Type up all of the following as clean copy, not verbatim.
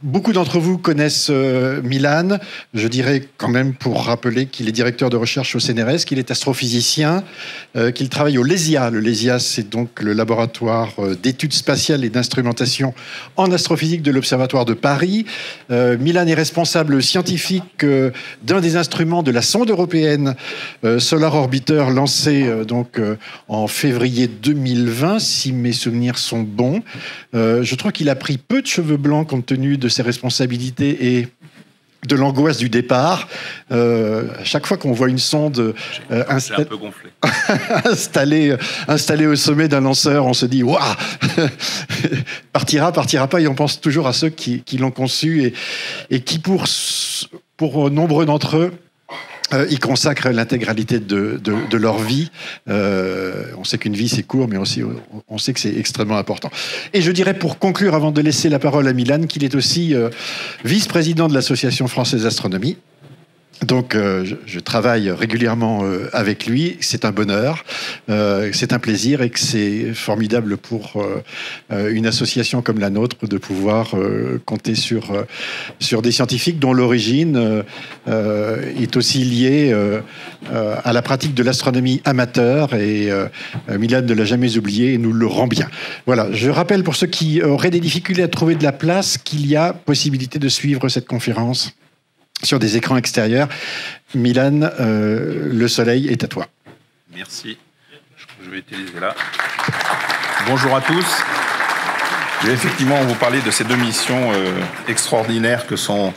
Beaucoup d'entre vous connaissent Milan. Je dirais quand même, pour rappeler qu'il est directeur de recherche au CNRS, qu'il est astrophysicien, qu'il travaille au LESIA. Le LESIA, c'est donc le laboratoire d'études spatiales et d'instrumentation en astrophysique de l'Observatoire de Paris. Milan est responsable scientifique d'un des instruments de la sonde européenne Solar Orbiter, lancée en février 2020, si mes souvenirs sont bons. Je trouve qu'il a pris peu de cheveux blancs compte tenu de ses responsabilités et de l'angoisse du départ. À chaque fois qu'on voit une sonde un peu gonflé. installée au sommet d'un lanceur, on se dit « Waouh !» partira pas, et on pense toujours à ceux qui l'ont conçu et qui, pour nombreux d'entre eux, ils consacrent l'intégralité de leur vie. On sait qu'une vie, c'est court, mais aussi, on sait que c'est extrêmement important. Et je dirais, pour conclure, avant de laisser la parole à Milan, qu'il est aussi vice-président de l'Association française d'astronomie. Donc, je travaille régulièrement avec lui. C'est un bonheur, c'est un plaisir, et que c'est formidable pour une association comme la nôtre de pouvoir compter sur des scientifiques dont l'origine est aussi liée à la pratique de l'astronomie amateur. Et Milan ne l'a jamais oublié et nous le rend bien. Voilà. Je rappelle pour ceux qui auraient des difficultés à trouver de la place qu'il y a possibilité de suivre cette conférence sur des écrans extérieurs. Milan, le soleil est à toi. Merci. Je vais utiliser là. Bonjour à tous. Je vais effectivement vous parler de ces deux missions extraordinaires que sont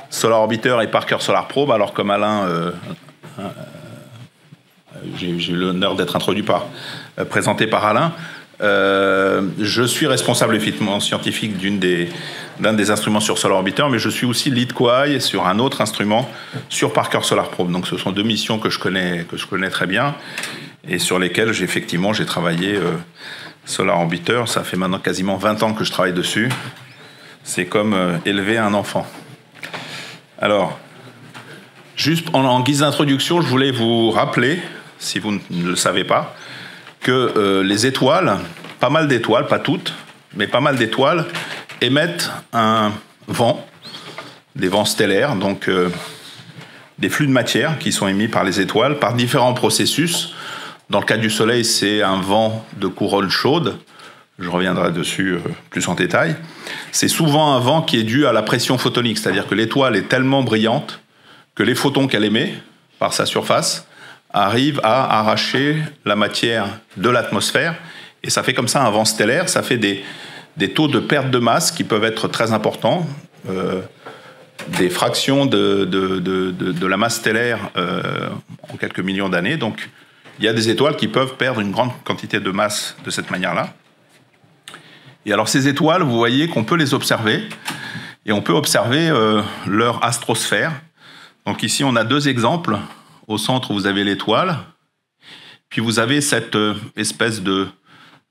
Solar Orbiter et Parker Solar Probe. Alors, comme Alain, j'ai eu l'honneur d'être présenté par Alain. Je suis responsable effectivement scientifique d'un des instruments sur Solar Orbiter, mais je suis aussi lead co-eye sur un autre instrument sur Parker Solar Probe. Donc ce sont deux missions que je connais très bien et sur lesquelles j'ai travaillé. Solar Orbiter, ça fait maintenant quasiment 20 ans que je travaille dessus. C'est comme élever un enfant. Alors, juste en guise d'introduction, je voulais vous rappeler, si vous ne le savez pas, que les étoiles, pas mal d'étoiles, pas toutes, mais pas mal d'étoiles, émettent un vent, des vents stellaires, donc des flux de matière qui sont émis par les étoiles par différents processus. Dans le cas du Soleil, c'est un vent de couronne chaude. Je reviendrai dessus plus en détail. C'est souvent un vent qui est dû à la pression photonique, c'est-à-dire que l'étoile est tellement brillante que les photons qu'elle émet par sa surface arrive à arracher la matière de l'atmosphère, et ça fait comme ça un vent stellaire. Ça fait des taux de perte de masse qui peuvent être très importants, des fractions de la masse stellaire en quelques millions d'années. Donc il y a des étoiles qui peuvent perdre une grande quantité de masse de cette manière-là. Et alors ces étoiles, vous voyez qu'on peut les observer, et on peut observer leur astrosphère. Donc ici on a deux exemples. Au centre, vous avez l'étoile, puis vous avez cette espèce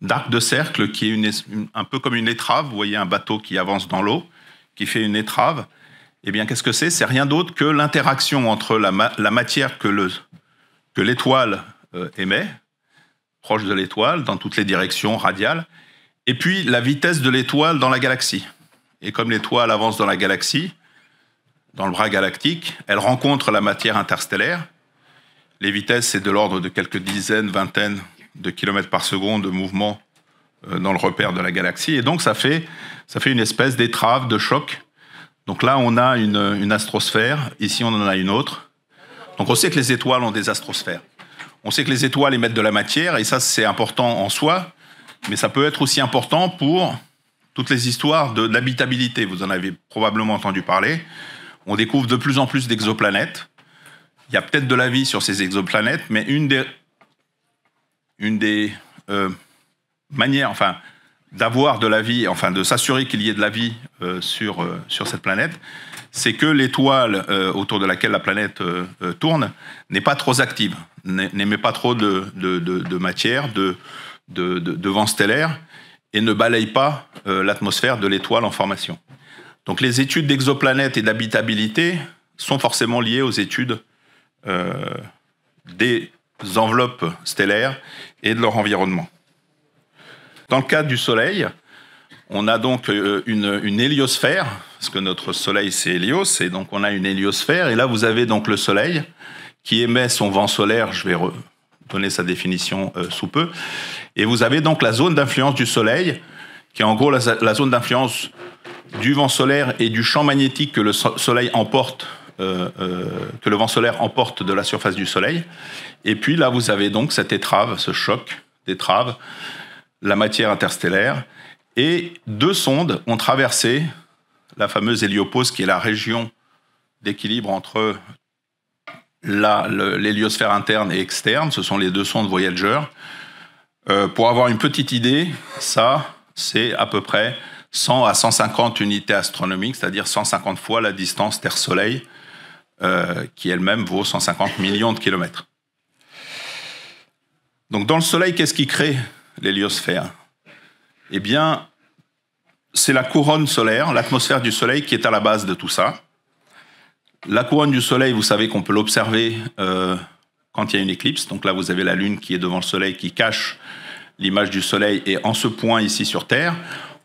d'arc de cercle qui est un peu comme une étrave. Vous voyez un bateau qui avance dans l'eau, qui fait une étrave. Eh bien, qu'est-ce que c'est ? C'est rien d'autre que l'interaction entre la matière que l'étoile émet, proche de l'étoile, dans toutes les directions radiales, et puis la vitesse de l'étoile dans la galaxie. Et comme l'étoile avance dans la galaxie, dans le bras galactique, elle rencontre la matière interstellaire. Les vitesses, c'est de l'ordre de quelques dizaines, vingtaines de kilomètres par seconde de mouvement dans le repère de la galaxie. Et donc, ça fait une espèce d'étrave, de choc. Donc là, on a une astrosphère. Ici, on en a une autre. Donc, on sait que les étoiles ont des astrosphères. On sait que les étoiles émettent de la matière, et ça, c'est important en soi. Mais ça peut être aussi important pour toutes les histoires d'habitabilité. Vous en avez probablement entendu parler. On découvre de plus en plus d'exoplanètes. Il y a peut-être de la vie sur ces exoplanètes, mais une des manières, d'avoir de la vie, de s'assurer qu'il y ait de la vie sur cette planète, c'est que l'étoile autour de laquelle la planète tourne n'est pas trop active, n'émet pas trop de matière, de vent stellaire, et ne balaye pas l'atmosphère de l'étoile en formation. Donc les études d'exoplanètes et d'habitabilité sont forcément liées aux études des enveloppes stellaires et de leur environnement. Dans le cas du Soleil, On a donc une héliosphère, parce que notre Soleil c'est Hélios, et donc on a une héliosphère, et là vous avez donc le Soleil qui émet son vent solaire, je vais donner sa définition sous peu, et vous avez donc la zone d'influence du Soleil, qui est en gros la zone d'influence du vent solaire et du champ magnétique que le Soleil emporte, que le vent solaire emporte de la surface du Soleil. Et puis là, vous avez donc cette étrave, ce choc d'étrave, la matière interstellaire. Et 2 sondes ont traversé la fameuse héliopause, qui est la région d'équilibre entre l'héliosphère interne et externe. Ce sont les 2 sondes Voyager. Pour avoir une petite idée, ça, c'est à peu près 100 à 150 unités astronomiques, c'est-à-dire 150 fois la distance Terre-Soleil, qui elle-même vaut 150 millions de kilomètres. Donc dans le Soleil, qu'est-ce qui crée l'héliosphère? Eh bien, c'est la couronne solaire, l'atmosphère du Soleil qui est à la base de tout ça. La couronne du Soleil, vous savez qu'on peut l'observer quand il y a une éclipse. Donc là, vous avez la Lune qui est devant le Soleil, qui cache l'image du Soleil. Et en ce point ici sur Terre,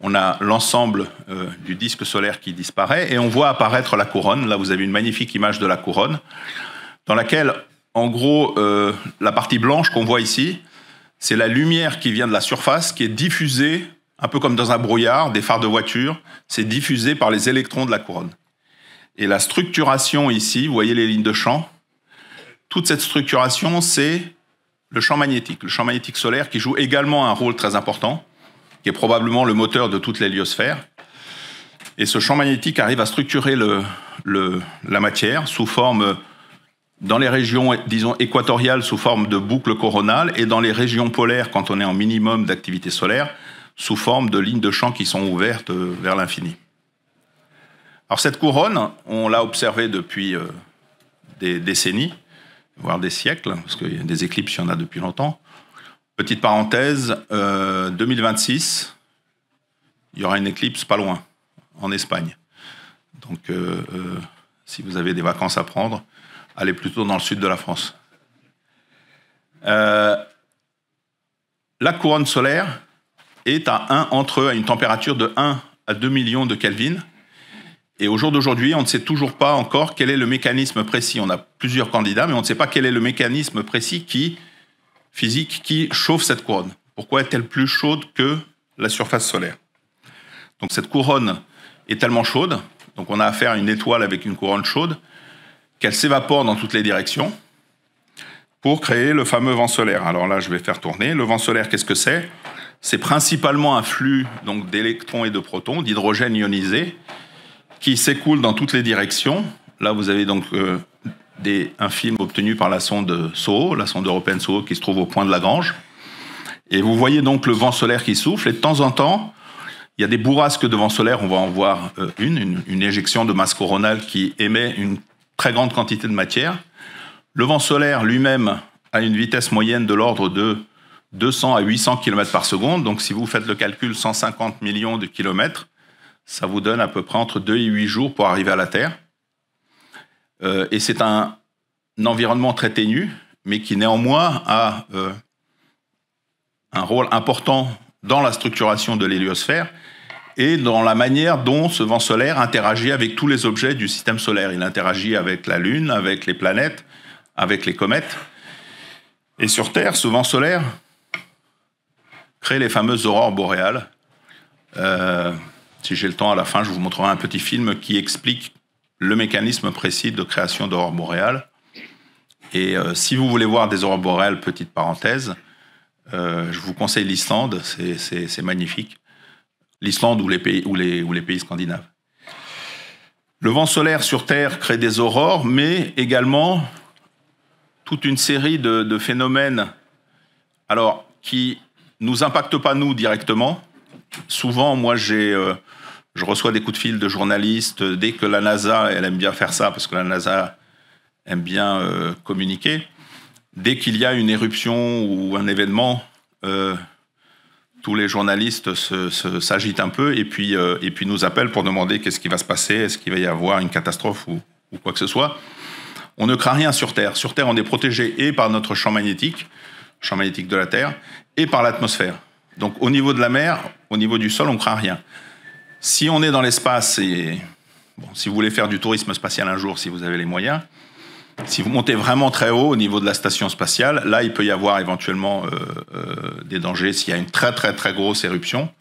on a l'ensemble du disque solaire qui disparaît et on voit apparaître la couronne. Là, vous avez une magnifique image de la couronne dans laquelle, en gros, la partie blanche qu'on voit ici, c'est la lumière qui vient de la surface qui est diffusée, un peu comme dans un brouillard, des phares de voiture, c'est diffusé par les électrons de la couronne. Et la structuration ici, vous voyez les lignes de champ, toute cette structuration, c'est le champ magnétique solaire qui joue également un rôle très important, qui est probablement le moteur de toute l'héliosphère. Et ce champ magnétique arrive à structurer la matière sous forme, dans les régions, disons, équatoriales, sous forme de boucles coronales, et dans les régions polaires, quand on est en minimum d'activité solaire, sous forme de lignes de champ qui sont ouvertes vers l'infini. Alors cette couronne, on l'a observée depuis des décennies, voire des siècles, parce qu'il y a des éclipses, il y en a depuis longtemps. Petite parenthèse, 2026, il y aura une éclipse pas loin, en Espagne. Donc, si vous avez des vacances à prendre, allez plutôt dans le sud de la France. La couronne solaire est à une température de 1 à 2 millions de Kelvin. Et au jour d'aujourd'hui, on ne sait toujours pas encore quel est le mécanisme précis. On a plusieurs candidats, mais on ne sait pas quel est le mécanisme précis physique qui chauffe cette couronne. Pourquoi est-elle plus chaude que la surface solaire? Donc cette couronne est tellement chaude, donc on a affaire à une étoile avec une couronne chaude, qu'elle s'évapore dans toutes les directions pour créer le fameux vent solaire. Alors là, je vais faire tourner. Le vent solaire, qu'est-ce que c'est? C'est principalement un flux donc d'électrons et de protons, d'hydrogène ionisé, qui s'écoule dans toutes les directions. Là, vous avez donc un film obtenu par la sonde SOHO, la sonde européenne SOHO, qui se trouve au point de Lagrange. Et vous voyez donc le vent solaire qui souffle, et de temps en temps, il y a des bourrasques de vent solaire. On va en voir une éjection de masse coronale qui émet une très grande quantité de matière. Le vent solaire lui-même a une vitesse moyenne de l'ordre de 200 à 800 km par seconde. Donc si vous faites le calcul 150 millions de kilomètres, ça vous donne à peu près entre 2 et 8 jours pour arriver à la Terre. Et c'est un environnement très ténu, mais qui néanmoins a un rôle important dans la structuration de l'héliosphère et dans la manière dont ce vent solaire interagit avec tous les objets du système solaire. Il interagit avec la Lune, avec les planètes, avec les comètes. Et sur Terre, ce vent solaire crée les fameuses aurores boréales. Si j'ai le temps, à la fin, je vous montrerai un petit film qui explique le mécanisme précis de création d'aurores boréales. Et si vous voulez voir des aurores boréales, petite parenthèse, je vous conseille l'Islande, c'est magnifique. L'Islande ou les pays scandinaves. Le vent solaire sur Terre crée des aurores, mais également toute une série de phénomènes alors, qui ne nous impactent pas, nous, directement. Souvent, moi, je reçois des coups de fil de journalistes dès que la NASA, elle aime bien faire ça, parce que la NASA aime bien communiquer. Dès qu'il y a une éruption ou un événement, tous les journalistes s'agitent un peu et puis nous appellent pour demander qu'est-ce qui va se passer, est-ce qu'il va y avoir une catastrophe ou quoi que ce soit. On ne craint rien sur Terre. Sur Terre, on est protégé et par notre champ magnétique de la Terre, et par l'atmosphère. Donc au niveau de la mer, au niveau du sol, on ne craint rien. Si on est dans l'espace, et bon, si vous voulez faire du tourisme spatial un jour, si vous avez les moyens, si vous montez vraiment très haut au niveau de la station spatiale, là, il peut y avoir éventuellement des dangers s'il y a une très très très grosse éruption.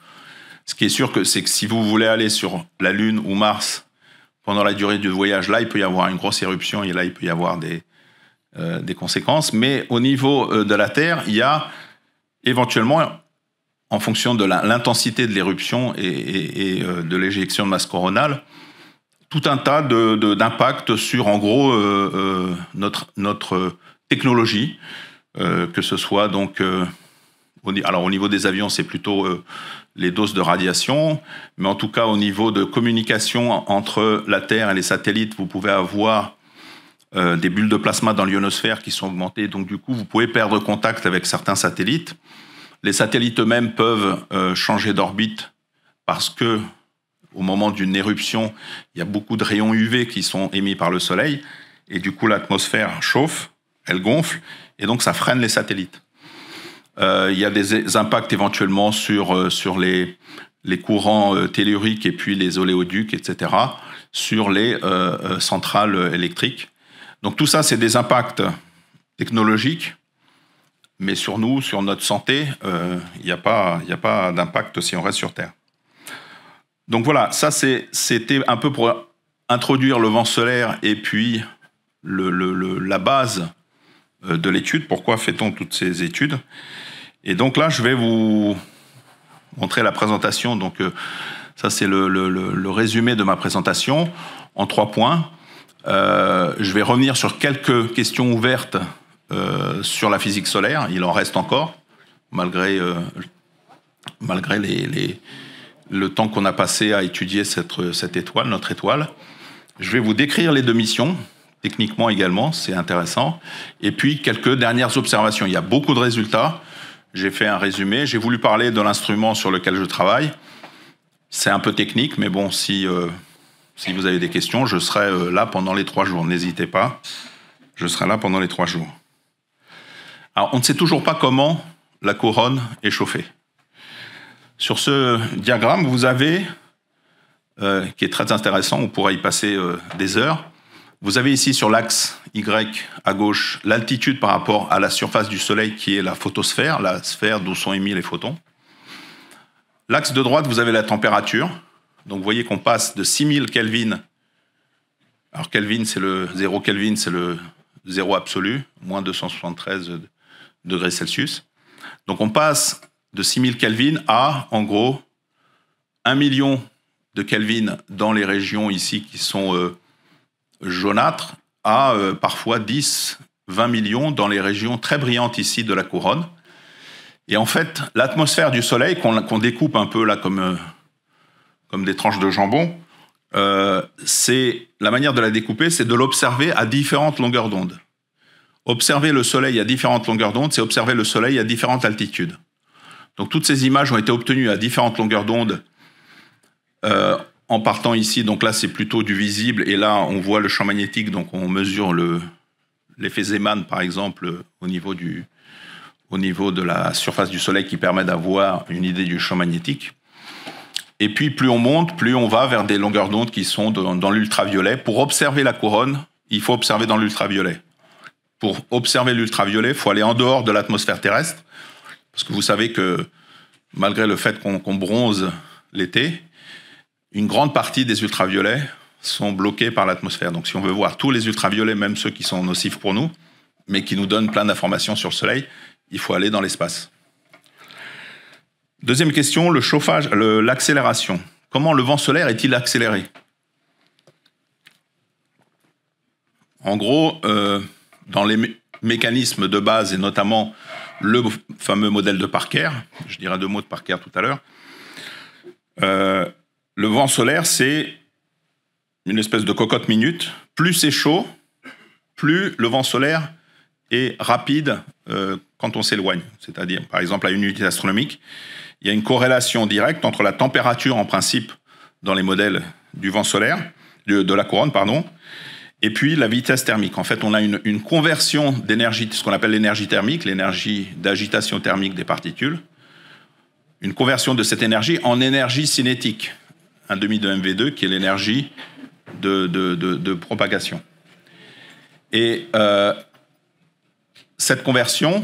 Ce qui est sûr, c'est que si vous voulez aller sur la Lune ou Mars pendant la durée du voyage, là, il peut y avoir une grosse éruption et là, il peut y avoir des conséquences. Mais au niveau de la Terre, il y a éventuellement, en fonction de l'intensité de l'éruption et de l'éjection de masse coronale, tout un tas d'impacts sur, en gros, notre technologie, que ce soit donc... alors, au niveau des avions, c'est plutôt les doses de radiation, mais en tout cas, au niveau de communication entre la Terre et les satellites, vous pouvez avoir des bulles de plasma dans l'ionosphère qui sont augmentées, donc du coup, vous pouvez perdre contact avec certains satellites. Les satellites eux-mêmes peuvent changer d'orbite parce que, au moment d'une éruption, il y a beaucoup de rayons UV qui sont émis par le Soleil, et du coup, l'atmosphère chauffe, elle gonfle, et donc ça freine les satellites. Il y a des impacts éventuellement sur les courants telluriques et puis les oléoducs, etc., sur les centrales électriques. Donc tout ça, c'est des impacts technologiques, mais sur nous, sur notre santé, il n'y a pas d'impact si on reste sur Terre. Donc voilà, ça c'était un peu pour introduire le vent solaire et puis la base de l'étude. Pourquoi fait-on toutes ces études? Et donc là, je vais vous montrer la présentation. Donc ça, c'est le résumé de ma présentation en 3 points. Je vais revenir sur quelques questions ouvertes sur la physique solaire. Il en reste encore, malgré le temps qu'on a passé à étudier cette étoile, notre étoile. Je vais vous décrire les 2 missions, techniquement également, c'est intéressant. Et puis, quelques dernières observations. Il y a beaucoup de résultats. J'ai fait un résumé. J'ai voulu parler de l'instrument sur lequel je travaille. C'est un peu technique, mais bon, si vous avez des questions, je serai là pendant les 3 jours. N'hésitez pas, je serai là pendant les 3 jours. Alors, on ne sait toujours pas comment la couronne est chauffée. Sur ce diagramme, vous avez, qui est très intéressant, on pourra y passer des heures, vous avez ici sur l'axe Y à gauche l'altitude par rapport à la surface du Soleil qui est la photosphère, la sphère d'où sont émis les photons. L'axe de droite, vous avez la température. Donc vous voyez qu'on passe de 6000 Kelvin. Alors Kelvin, c'est le 0 Kelvin, c'est le 0 absolu, moins 273 degrés Celsius. Donc on passe de 6000 Kelvin à, en gros, 1 million de Kelvin dans les régions ici qui sont jaunâtres, à parfois 10, 20 millions dans les régions très brillantes ici de la couronne. Et en fait, l'atmosphère du Soleil, qu'on découpe un peu là comme des tranches de jambon, la manière de la découper, c'est de l'observer à différentes longueurs d'onde. Observer le Soleil à différentes longueurs d'onde, c'est observer le Soleil à différentes altitudes. Donc toutes ces images ont été obtenues à différentes longueurs d'onde en partant ici. Donc là, c'est plutôt du visible. Et là, on voit le champ magnétique. Donc on mesure l'effet Zeeman, par exemple, au niveau de la surface du Soleil qui permet d'avoir une idée du champ magnétique. Et puis, plus on monte, plus on va vers des longueurs d'onde qui sont dans l'ultraviolet. Pour observer la couronne, il faut observer dans l'ultraviolet. Pour observer l'ultraviolet, il faut aller en dehors de l'atmosphère terrestre. Parce que vous savez que, malgré le fait qu'on bronze l'été, une grande partie des ultraviolets sont bloqués par l'atmosphère. Donc si on veut voir tous les ultraviolets, même ceux qui sont nocifs pour nous, mais qui nous donnent plein d'informations sur le Soleil, il faut aller dans l'espace. Deuxième question, le chauffage, l'accélération. Comment le vent solaire est-il accéléré? En gros, dans les mécanismes de base, et notamment le fameux modèle de Parker, je dirai 2 mots de Parker tout à l'heure, le vent solaire, c'est une espèce de cocotte minute. Plus c'est chaud, plus le vent solaire est rapide quand on s'éloigne. C'est-à-dire, par exemple, à une unité astronomique, il y a une corrélation directe entre la température, en principe, dans les modèles du vent solaire, de la couronne, pardon, et puis la vitesse thermique. En fait, on a une conversion d'énergie, ce qu'on appelle l'énergie thermique, l'énergie d'agitation thermique des particules, une conversion de cette énergie en énergie cinétique, un demi de MV2 qui est l'énergie de propagation. Et cette conversion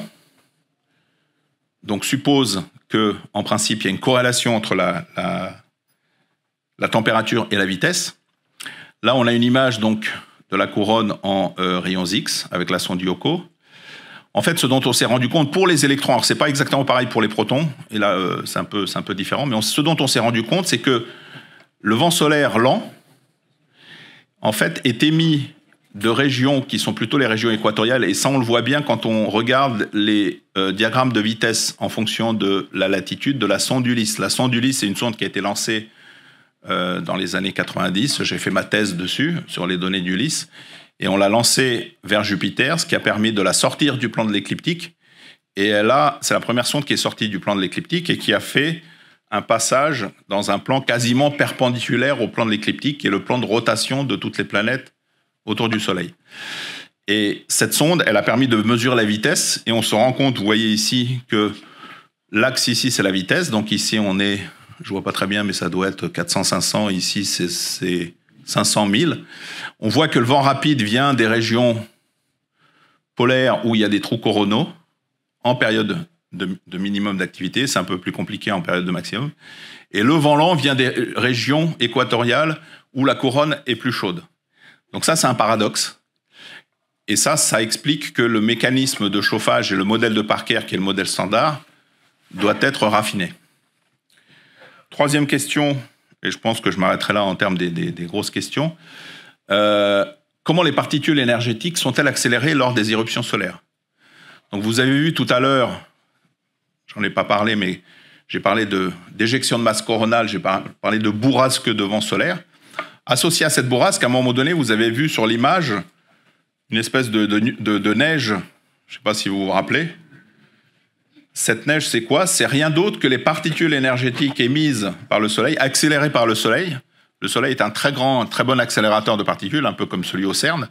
donc, suppose qu'en principe, il y a une corrélation entre la température et la vitesse. Là, on a une image donc, de la couronne en rayons X avec la sonde Yohkoh. En fait, ce dont on s'est rendu compte pour les électrons, alors c'est pas exactement pareil pour les protons, et là c'est un peu différent, mais ce dont on s'est rendu compte, c'est que le vent solaire lent, en fait, est émis de régions qui sont plutôt les régions équatoriales, et ça on le voit bien quand on regarde les diagrammes de vitesse en fonction de la latitude de la sonde Ulysse. La sonde Ulysse, c'est une sonde qui a été lancée dans les années 90, j'ai fait ma thèse dessus, sur les données d'Ulysse, et on l'a lancée vers Jupiter, ce qui a permis de la sortir du plan de l'écliptique, et c'est la première sonde qui est sortie du plan de l'écliptique et qui a fait un passage dans un plan quasiment perpendiculaire au plan de l'écliptique, qui est le plan de rotation de toutes les planètes autour du Soleil. Et cette sonde, elle a permis de mesurer la vitesse, et on se rend compte, vous voyez ici, que l'axe ici, c'est la vitesse, donc ici, on est, je vois pas très bien, mais ça doit être 400-500, ici, c'est 500 000. On voit que le vent rapide vient des régions polaires où il y a des trous coronaux, en période de minimum d'activité, c'est un peu plus compliqué en période de maximum, et le vent lent vient des régions équatoriales où la couronne est plus chaude. Donc ça, c'est un paradoxe. Et ça explique que le mécanisme de chauffage et le modèle de Parker, qui est le modèle standard, doit être raffiné. Troisième question, et je pense que je m'arrêterai là en termes des grosses questions. Comment les particules énergétiques sont-elles accélérées lors des éruptions solaires? Donc vous avez vu tout à l'heure, j'en ai pas parlé, mais j'ai parlé d'éjection de masse coronale, j'ai parlé de bourrasque de vent solaire. Associé à cette bourrasque, à un moment donné, vous avez vu sur l'image une espèce de neige, je ne sais pas si vous vous rappelez. Cette neige, c'est quoi? C'est rien d'autre que les particules énergétiques émises par le Soleil, accélérées par le Soleil. Le Soleil est un très bon accélérateur de particules, un peu comme celui au CERN,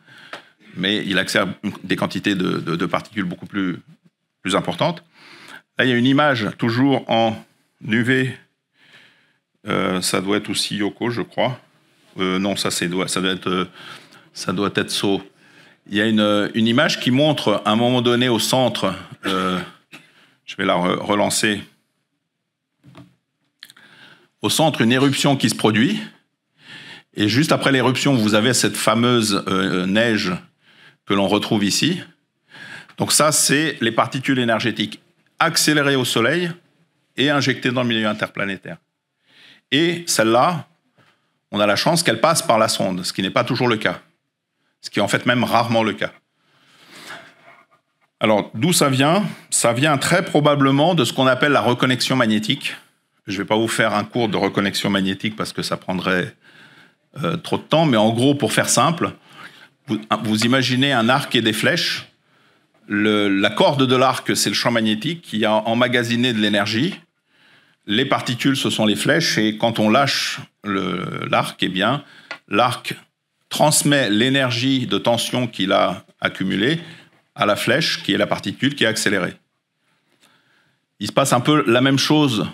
mais il accélère des quantités de particules beaucoup plus importantes. Là, il y a une image toujours en UV. Ça doit être aussi Yohkoh, je crois. Non, ça doit être SO. Il y a une image qui montre, à un moment donné, au centre, je vais la relancer, au centre, une éruption qui se produit, et juste après l'éruption, vous avez cette fameuse neige que l'on retrouve ici. Donc ça, c'est les particules énergétiques accélérées au Soleil et injectées dans le milieu interplanétaire. Et celle-là, on a la chance qu'elle passe par la sonde, ce qui n'est pas toujours le cas, ce qui est en fait même rarement le cas. Alors, d'où ça vient? Ça vient très probablement de ce qu'on appelle la reconnexion magnétique. Je ne vais pas vous faire un cours de reconnexion magnétique parce que ça prendrait trop de temps, mais en gros, pour faire simple, vous imaginez un arc et des flèches. La corde de l'arc, c'est le champ magnétique qui a emmagasiné de l'énergie. Les particules, ce sont les flèches, et quand on lâche l'arc, eh bien, l'arc transmet l'énergie de tension qu'il a accumulée à la flèche, qui est la particule qui est accélérée. Il se passe un peu la même chose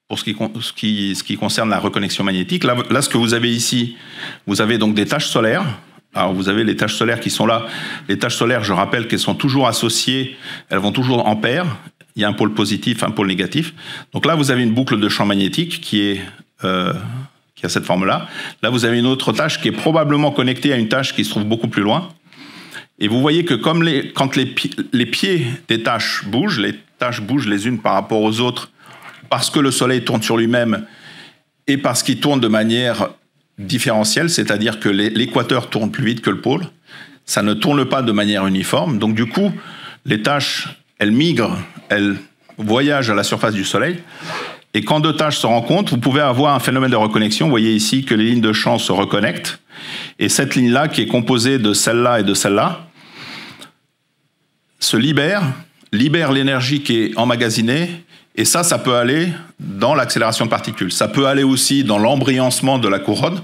pour ce qui concerne la reconnexion magnétique. Là, ce que vous avez ici, vous avez donc des taches solaires. Alors, vous avez les taches solaires qui sont là. Les taches solaires, je rappelle qu'elles sont toujours associées, elles vont toujours en paire. Il y a un pôle positif, un pôle négatif. Donc là, vous avez une boucle de champ magnétique qui a cette forme-là. Là, vous avez une autre tache qui est probablement connectée à une tache qui se trouve beaucoup plus loin. Et vous voyez que quand les pieds des taches bougent, les taches bougent les unes par rapport aux autres parce que le Soleil tourne sur lui-même et parce qu'il tourne de manière différentielle, c'est-à-dire que l'équateur tourne plus vite que le pôle. Ça ne tourne pas de manière uniforme. Donc du coup, les taches, elles migrent, elles voyagent à la surface du Soleil. Et quand deux taches se rencontrent, vous pouvez avoir un phénomène de reconnexion. Vous voyez ici que les lignes de champ se reconnectent. Et cette ligne-là, qui est composée de celle-là et de celle-là, se libère l'énergie qui est emmagasinée, et ça peut aller dans l'accélération de particules. Ça peut aller aussi dans l'embriancement de la couronne,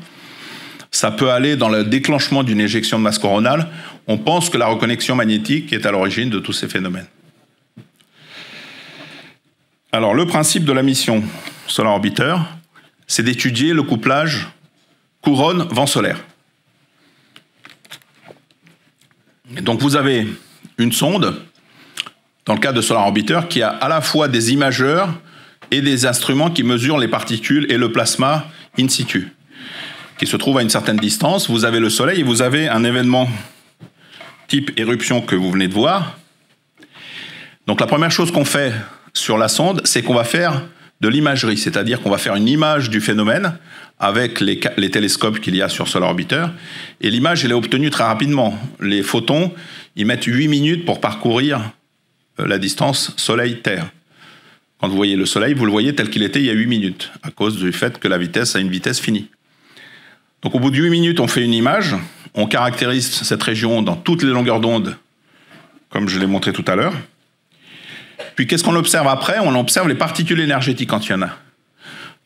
ça peut aller dans le déclenchement d'une éjection de masse coronale. On pense que la reconnexion magnétique est à l'origine de tous ces phénomènes. Alors, le principe de la mission Solar Orbiter, c'est d'étudier le couplage couronne-vent solaire. Et donc, vous avez une sonde, dans le cas de Solar Orbiter, qui a à la fois des imageurs et des instruments qui mesurent les particules et le plasma in situ, qui se trouvent à une certaine distance. Vous avez le Soleil et vous avez un événement type éruption que vous venez de voir. Donc la première chose qu'on fait sur la sonde, c'est qu'on va faire de l'imagerie, c'est-à-dire qu'on va faire une image du phénomène avec les télescopes qu'il y a sur Solar Orbiter, et l'image, elle est obtenue très rapidement. Les photons, ils mettent 8 minutes pour parcourir la distance Soleil-Terre. Quand vous voyez le Soleil, vous le voyez tel qu'il était il y a 8 minutes, à cause du fait que la vitesse a une vitesse finie. Donc au bout de 8 minutes, on fait une image, on caractérise cette région dans toutes les longueurs d'onde, comme je l'ai montré tout à l'heure. Puis qu'est-ce qu'on observe après? On observe les particules énergétiques quand il y en a.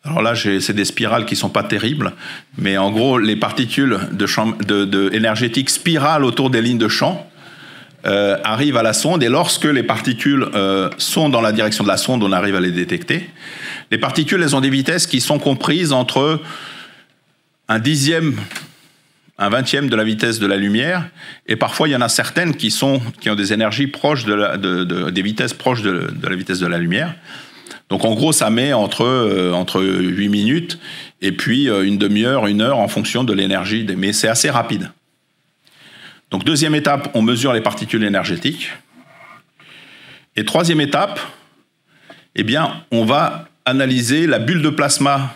Alors là, c'est des spirales qui ne sont pas terribles, mais en gros, les particules énergétiques spiralent autour des lignes de champ, arrivent à la sonde, et lorsque les particules sont dans la direction de la sonde, on arrive à les détecter. Les particules, elles ont des vitesses qui sont comprises entre un dixième, un vingtième de la vitesse de la lumière, et parfois il y en a certaines qui ont des énergies proches des vitesses proches de la vitesse de la lumière. Donc en gros, ça met entre 8 minutes et puis une demi-heure, 1 heure en fonction de l'énergie, mais c'est assez rapide. Donc deuxième étape, on mesure les particules énergétiques. Et troisième étape, eh bien, on va analyser la bulle de plasma,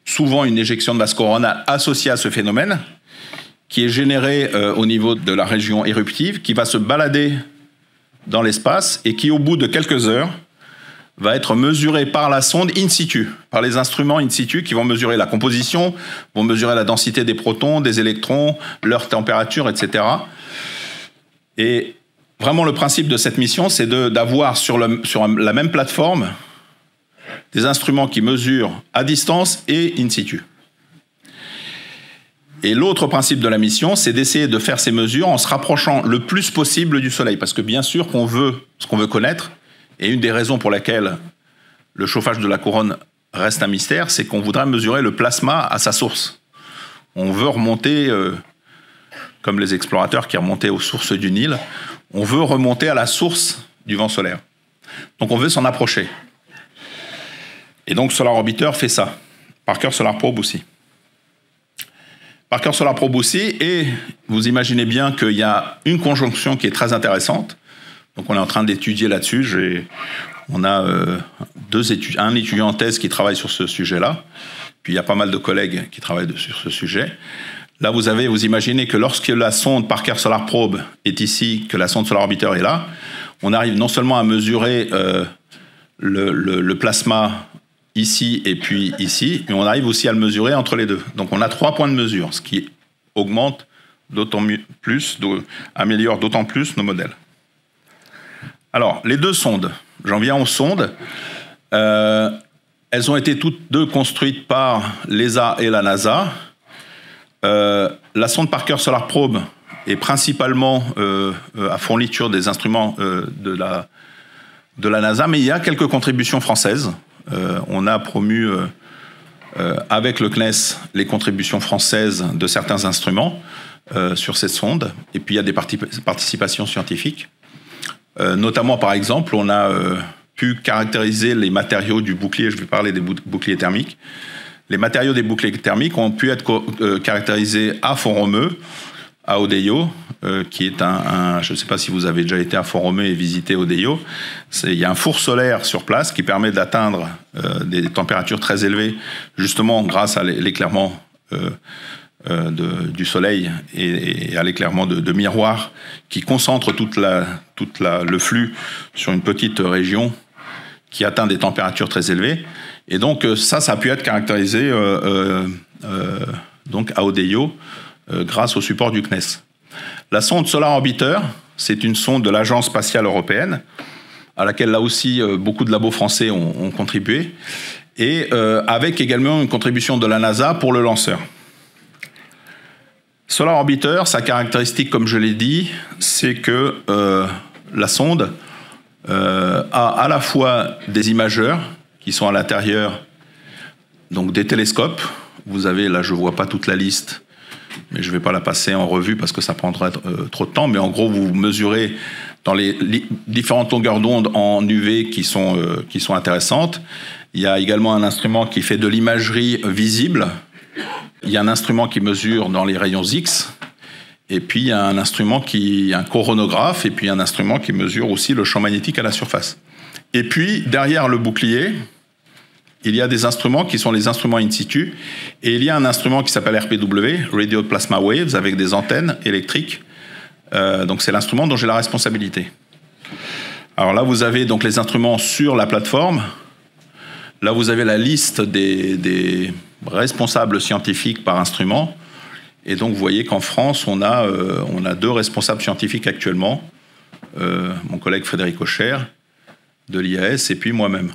souvent une éjection de masse coronale associée à ce phénomène, qui est générée au niveau de la région éruptive, qui va se balader dans l'espace et qui, au bout de quelques heures, va être mesurée par la sonde in situ, par les instruments in situ qui vont mesurer la composition, vont mesurer la densité des protons, des électrons, leur température, etc. Et vraiment, le principe de cette mission, c'est d'avoir sur la même plateforme des instruments qui mesurent à distance et in situ. Et l'autre principe de la mission, c'est d'essayer de faire ces mesures en se rapprochant le plus possible du Soleil, parce que bien sûr ce qu'on veut connaître, et une des raisons pour lesquelles le chauffage de la couronne reste un mystère, c'est qu'on voudrait mesurer le plasma à sa source. On veut remonter, comme les explorateurs qui remontaient aux sources du Nil, on veut remonter à la source du vent solaire. Donc on veut s'en approcher. Et donc Solar Orbiter fait ça. Parker Solar Probe aussi. Parker Solar Probe aussi, et vous imaginez bien qu'il y a une conjonction qui est très intéressante. Donc on est en train d'étudier là-dessus. On a un étudiant en thèse qui travaille sur ce sujet-là. Puis il y a pas mal de collègues qui travaillent sur ce sujet. Là, vous imaginez que lorsque la sonde Parker Solar Probe est ici, que la sonde Solar Orbiter est là, on arrive non seulement à mesurer le plasma ici et puis ici, mais on arrive aussi à le mesurer entre les deux. Donc on a 3 points de mesure, ce qui augmente améliore d'autant plus nos modèles. Alors, les deux sondes, j'en viens aux sondes. Elles ont été toutes deux construites par l'ESA et la NASA. La sonde Parker Solar Probe est principalement à fourniture des instruments de la NASA, mais il y a quelques contributions françaises. On a promu avec le CNES les contributions françaises de certains instruments sur cette sonde, et puis il y a des participations scientifiques. Notamment, par exemple, on a pu caractériser les matériaux du bouclier, je vais parler des boucliers thermiques. Les matériaux des boucliers thermiques ont pu être caractérisés à Font-Romeu, à Odeillo, qui est je ne sais pas si vous avez déjà été à Font-Romeu et visité Odeillo. Il y a un four solaire sur place qui permet d'atteindre des températures très élevées, justement grâce à l'éclairement du soleil et à l'éclairement de miroirs qui concentrent tout le flux sur une petite région qui atteint des températures très élevées. Et donc ça a pu être caractérisé donc à Odeillo grâce au support du CNES. La sonde Solar Orbiter, c'est une sonde de l'Agence spatiale européenne à laquelle là aussi beaucoup de labos français ont contribué, et avec également une contribution de la NASA pour le lanceur. Solar Orbiter, sa caractéristique, comme je l'ai dit, c'est que la sonde a à la fois des imageurs qui sont à l'intérieur, donc des télescopes. Vous avez, là je ne vois pas toute la liste, mais je ne vais pas la passer en revue parce que ça prendrait trop de temps, mais en gros vous mesurez dans les différentes longueurs d'onde en UV qui sont intéressantes. Il y a également un instrument qui fait de l'imagerie visible. Il y a un instrument qui mesure dans les rayons X. Et puis il y a un coronographe, et puis un instrument qui mesure aussi le champ magnétique à la surface. Et puis derrière le bouclier, il y a des instruments qui sont les instruments in situ, et il y a un instrument qui s'appelle RPW, Radio Plasma Waves, avec des antennes électriques. Donc c'est l'instrument dont j'ai la responsabilité. Alors là, vous avez donc les instruments sur la plateforme. Là, vous avez la liste des responsables scientifiques par instrument. Et donc, vous voyez qu'en France, on a 2 responsables scientifiques actuellement. Mon collègue Frédéric Aucher, de l'IAS, et puis moi-même.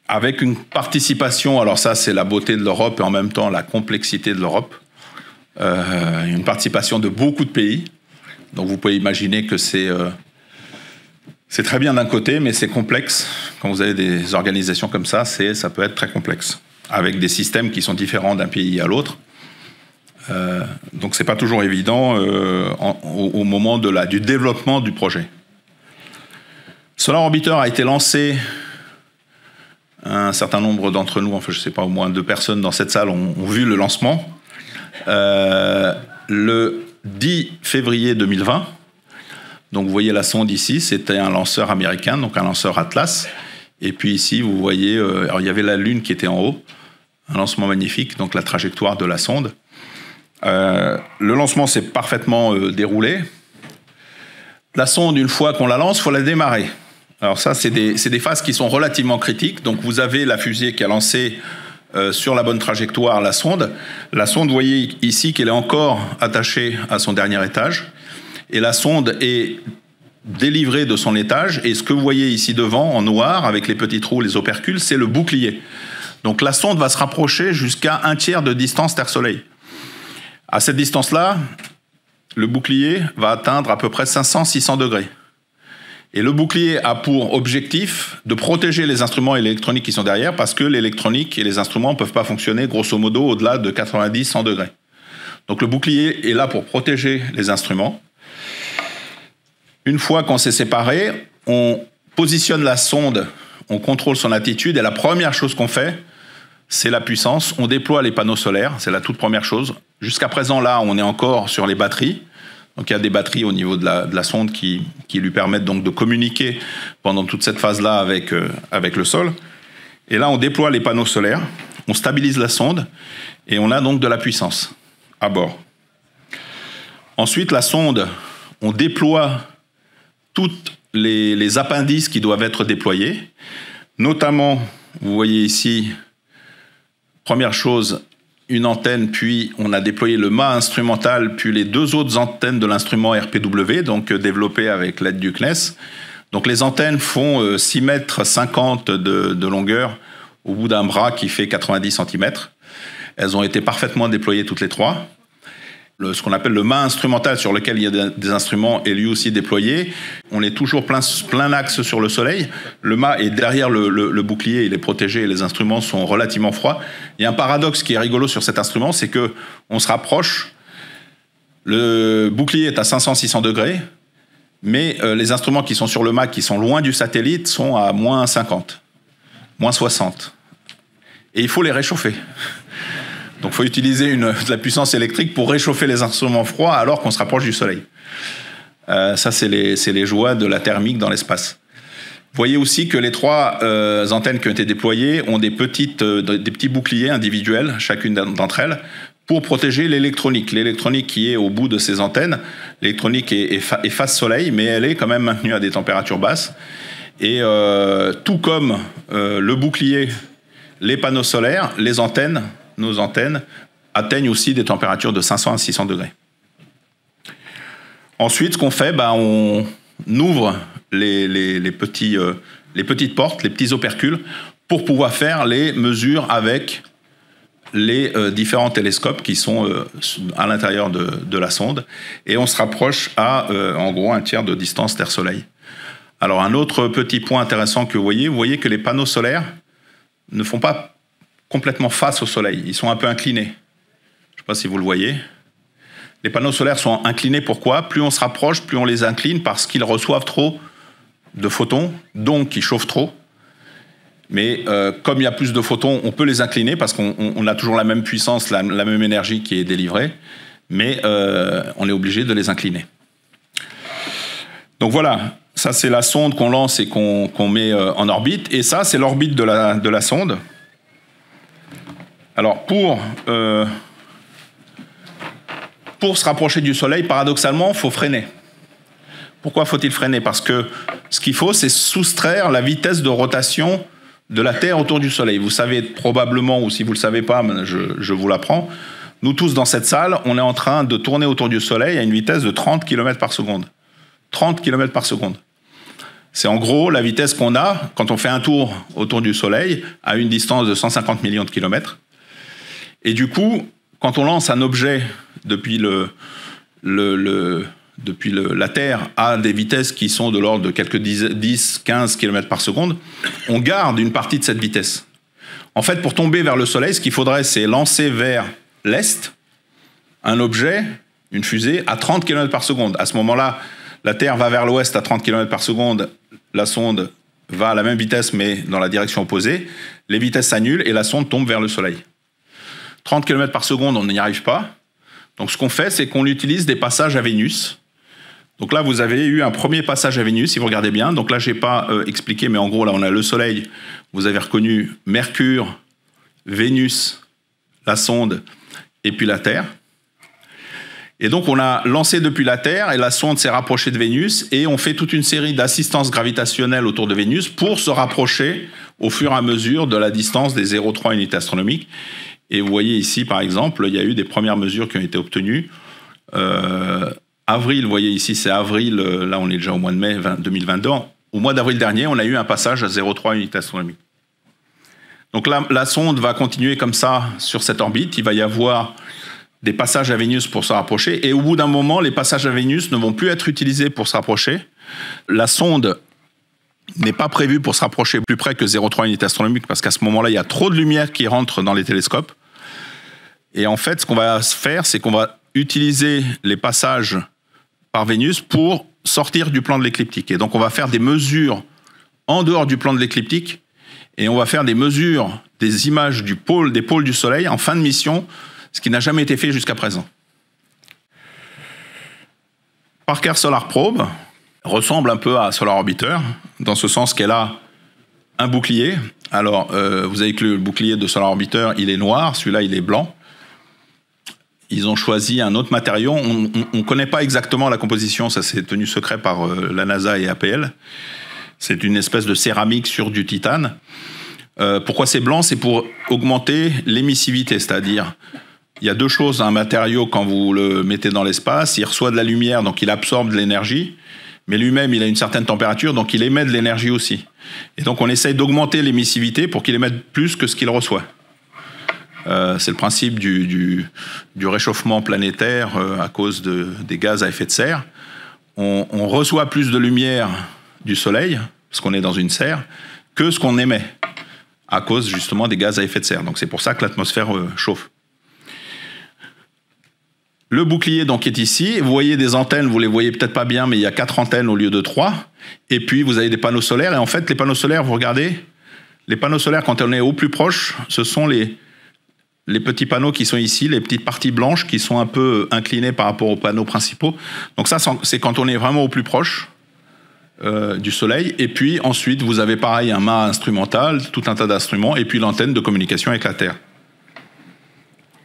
Avec une participation, alors ça, c'est la beauté de l'Europe et en même temps la complexité de l'Europe. Une participation de beaucoup de pays. Donc, vous pouvez imaginer que c'est très bien d'un côté, mais c'est complexe. Quand vous avez des organisations comme ça, ça peut être très complexe, avec des systèmes qui sont différents d'un pays à l'autre. Donc c'est pas toujours évident au moment du développement du projet. Solar Orbiter a été lancé, un certain nombre d'entre nous, enfin je sais pas, au moins 2 personnes dans cette salle ont vu le lancement, le 10 février 2020. Donc vous voyez la sonde ici, c'était un lanceur américain, donc un lanceur Atlas. Et puis ici, vous voyez, alors il y avait la Lune qui était en haut, un lancement magnifique, donc la trajectoire de la sonde. Le lancement s'est parfaitement déroulé. La sonde, une fois qu'on la lance, il faut la démarrer. Alors ça, c'est des phases qui sont relativement critiques. Donc vous avez la fusée qui a lancé sur la bonne trajectoire la sonde. La sonde, vous voyez ici qu'elle est encore attachée à son dernier étage. Et la sonde est délivrée de son étage. Et ce que vous voyez ici devant, en noir, avec les petits trous, les opercules, c'est le bouclier. Donc la sonde va se rapprocher jusqu'à 1/3 de distance Terre-Soleil. À cette distance-là, le bouclier va atteindre à peu près 500-600 degrés. Et le bouclier a pour objectif de protéger les instruments et l'électronique qui sont derrière, parce que l'électronique et les instruments ne peuvent pas fonctionner, grosso modo, au-delà de 90-100 degrés. Donc le bouclier est là pour protéger les instruments. Une fois qu'on s'est séparés, on positionne la sonde, on contrôle son attitude, et la première chose qu'on fait, c'est la puissance. On déploie les panneaux solaires, c'est la toute première chose. Jusqu'à présent, là, on est encore sur les batteries. Donc il y a des batteries au niveau de la sonde qui lui permettent donc de communiquer pendant toute cette phase-là avec le sol. Et là, on déploie les panneaux solaires, on stabilise la sonde, et on a donc de la puissance à bord. Ensuite, la sonde, on déploie toutes les appendices qui doivent être déployés, notamment, vous voyez ici, première chose, une antenne, puis on a déployé le mât instrumental, puis les 2 autres antennes de l'instrument RPW, donc développées avec l'aide du CNES. Donc les antennes font 6,50 mètres de longueur au bout d'un bras qui fait 90 cm. Elles ont été parfaitement déployées toutes les 3. Ce qu'on appelle le mât instrumental sur lequel il y a des instruments est lui aussi déployé. On est toujours plein axe sur le soleil. Le mât est derrière le bouclier, il est protégé et les instruments sont relativement froids. Il y a un paradoxe qui est rigolo sur cet instrument, c'est qu'on se rapproche, le bouclier est à 500-600 degrés, mais les instruments qui sont sur le mât, qui sont loin du satellite, sont à moins 50, moins 60. Et il faut les réchauffer. Donc il faut utiliser de la puissance électrique pour réchauffer les instruments froids alors qu'on se rapproche du Soleil. Ça, c'est les joies de la thermique dans l'espace. Vous voyez aussi que les 3 antennes qui ont été déployées ont des petits boucliers individuels, chacune d'entre elles, pour protéger l'électronique. L'électronique qui est au bout de ces antennes, l'électronique est face Soleil, mais elle est quand même maintenue à des températures basses. Et tout comme le bouclier, les panneaux solaires, nos antennes atteignent aussi des températures de 500 à 600 degrés. Ensuite, ce qu'on fait, on ouvre les petites portes, les petits opercules, pour pouvoir faire les mesures avec les différents télescopes qui sont à l'intérieur de la sonde. Et on se rapproche à, en gros, 1/3 de distance Terre-Soleil. Alors, un autre petit point intéressant que vous voyez que les panneaux solaires ne font pas complètement face au soleil. Ils sont un peu inclinés. Je ne sais pas si vous le voyez. Les panneaux solaires sont inclinés, pourquoi? Plus on se rapproche, plus on les incline, parce qu'ils reçoivent trop de photons, donc ils chauffent trop. Mais comme il y a plus de photons, on peut les incliner, parce qu'on a toujours la même puissance, la même énergie qui est délivrée, mais on est obligé de les incliner. Donc voilà, ça c'est la sonde qu'on lance et qu'on met en orbite, et ça c'est l'orbite de la sonde. Alors pour se rapprocher du Soleil, paradoxalement, il faut freiner. Pourquoi faut-il freiner? Parce que ce qu'il faut, c'est soustraire la vitesse de rotation de la Terre autour du Soleil. Vous savez probablement, ou si vous ne le savez pas, je vous l'apprends, nous tous dans cette salle, on est en train de tourner autour du Soleil à une vitesse de 30 km par seconde. 30 km par seconde. C'est en gros la vitesse qu'on a quand on fait un tour autour du Soleil à une distance de 150 millions de kilomètres. Et du coup, quand on lance un objet depuis la Terre à des vitesses qui sont de l'ordre de quelques 10, 15 km par seconde, on garde une partie de cette vitesse. En fait, pour tomber vers le Soleil, ce qu'il faudrait, c'est lancer vers l'Est un objet, une fusée, à 30 km par seconde. À ce moment-là, la Terre va vers l'Ouest à 30 km par seconde, la sonde va à la même vitesse, mais dans la direction opposée. Les vitesses s'annulent et la sonde tombe vers le Soleil. 30 km par seconde, on n'y arrive pas. Donc ce qu'on fait, c'est qu'on utilise des passages à Vénus. Donc là, vous avez eu un premier passage à Vénus, si vous regardez bien. Donc là, je n'ai pas expliqué, mais en gros, là, on a le Soleil. Vous avez reconnu Mercure, Vénus, la sonde, et puis la Terre. Et donc, on a lancé depuis la Terre, et la sonde s'est rapprochée de Vénus, et on fait toute une série d'assistances gravitationnelles autour de Vénus pour se rapprocher au fur et à mesure de la distance des 0,3 unités astronomiques. Et vous voyez ici, par exemple, il y a eu des premières mesures qui ont été obtenues. Avril, vous voyez ici, c'est avril, là on est déjà au mois de mai 2022. Au mois d'avril dernier, on a eu un passage à 0,3 unités astronomiques. Donc là, la sonde va continuer comme ça sur cette orbite. Il va y avoir des passages à Vénus pour se rapprocher. Et au bout d'un moment, les passages à Vénus ne vont plus être utilisés pour se rapprocher. La sonde n'est pas prévue pour se rapprocher plus près que 0,3 unités astronomiques, parce qu'à ce moment-là, il y a trop de lumière qui rentre dans les télescopes. Et en fait, ce qu'on va faire, c'est qu'on va utiliser les passages par Vénus pour sortir du plan de l'écliptique. Et donc, on va faire des mesures en dehors du plan de l'écliptique, et on va faire des mesures des images des pôles du Soleil en fin de mission, ce qui n'a jamais été fait jusqu'à présent. Parker Solar Probe ressemble un peu à Solar Orbiter, dans ce sens qu'elle a un bouclier. Alors, vous avez que le bouclier de Solar Orbiter, il est noir, celui-là, il est blanc. Ils ont choisi un autre matériau. On ne connaît pas exactement la composition, ça s'est tenu secret par la NASA et APL. C'est une espèce de céramique sur du titane. Pourquoi c'est blanc? C'est pour augmenter l'émissivité, c'est-à-dire, il y a deux choses. Un matériau, quand vous le mettez dans l'espace, il reçoit de la lumière, donc il absorbe de l'énergie, mais lui-même, il a une certaine température, donc il émet de l'énergie aussi. Et donc, on essaye d'augmenter l'émissivité pour qu'il émette plus que ce qu'il reçoit. C'est le principe du réchauffement planétaire à cause des gaz à effet de serre. On reçoit plus de lumière du Soleil, parce qu'on est dans une serre, que ce qu'on émet, à cause justement des gaz à effet de serre. Donc c'est pour ça que l'atmosphère chauffe. Le bouclier donc est ici. Vous voyez des antennes, vous les voyez peut-être pas bien, mais il y a 4 antennes au lieu de 3. Et puis vous avez des panneaux solaires. Et en fait, les panneaux solaires, vous regardez, les panneaux solaires, quand on est au plus proche, ce sont les petits panneaux qui sont ici, les petites parties blanches qui sont un peu inclinées par rapport aux panneaux principaux. Donc ça, c'est quand on est vraiment au plus proche du Soleil. Et puis ensuite, vous avez pareil un mât instrumental, tout un tas d'instruments, et puis l'antenne de communication avec la Terre.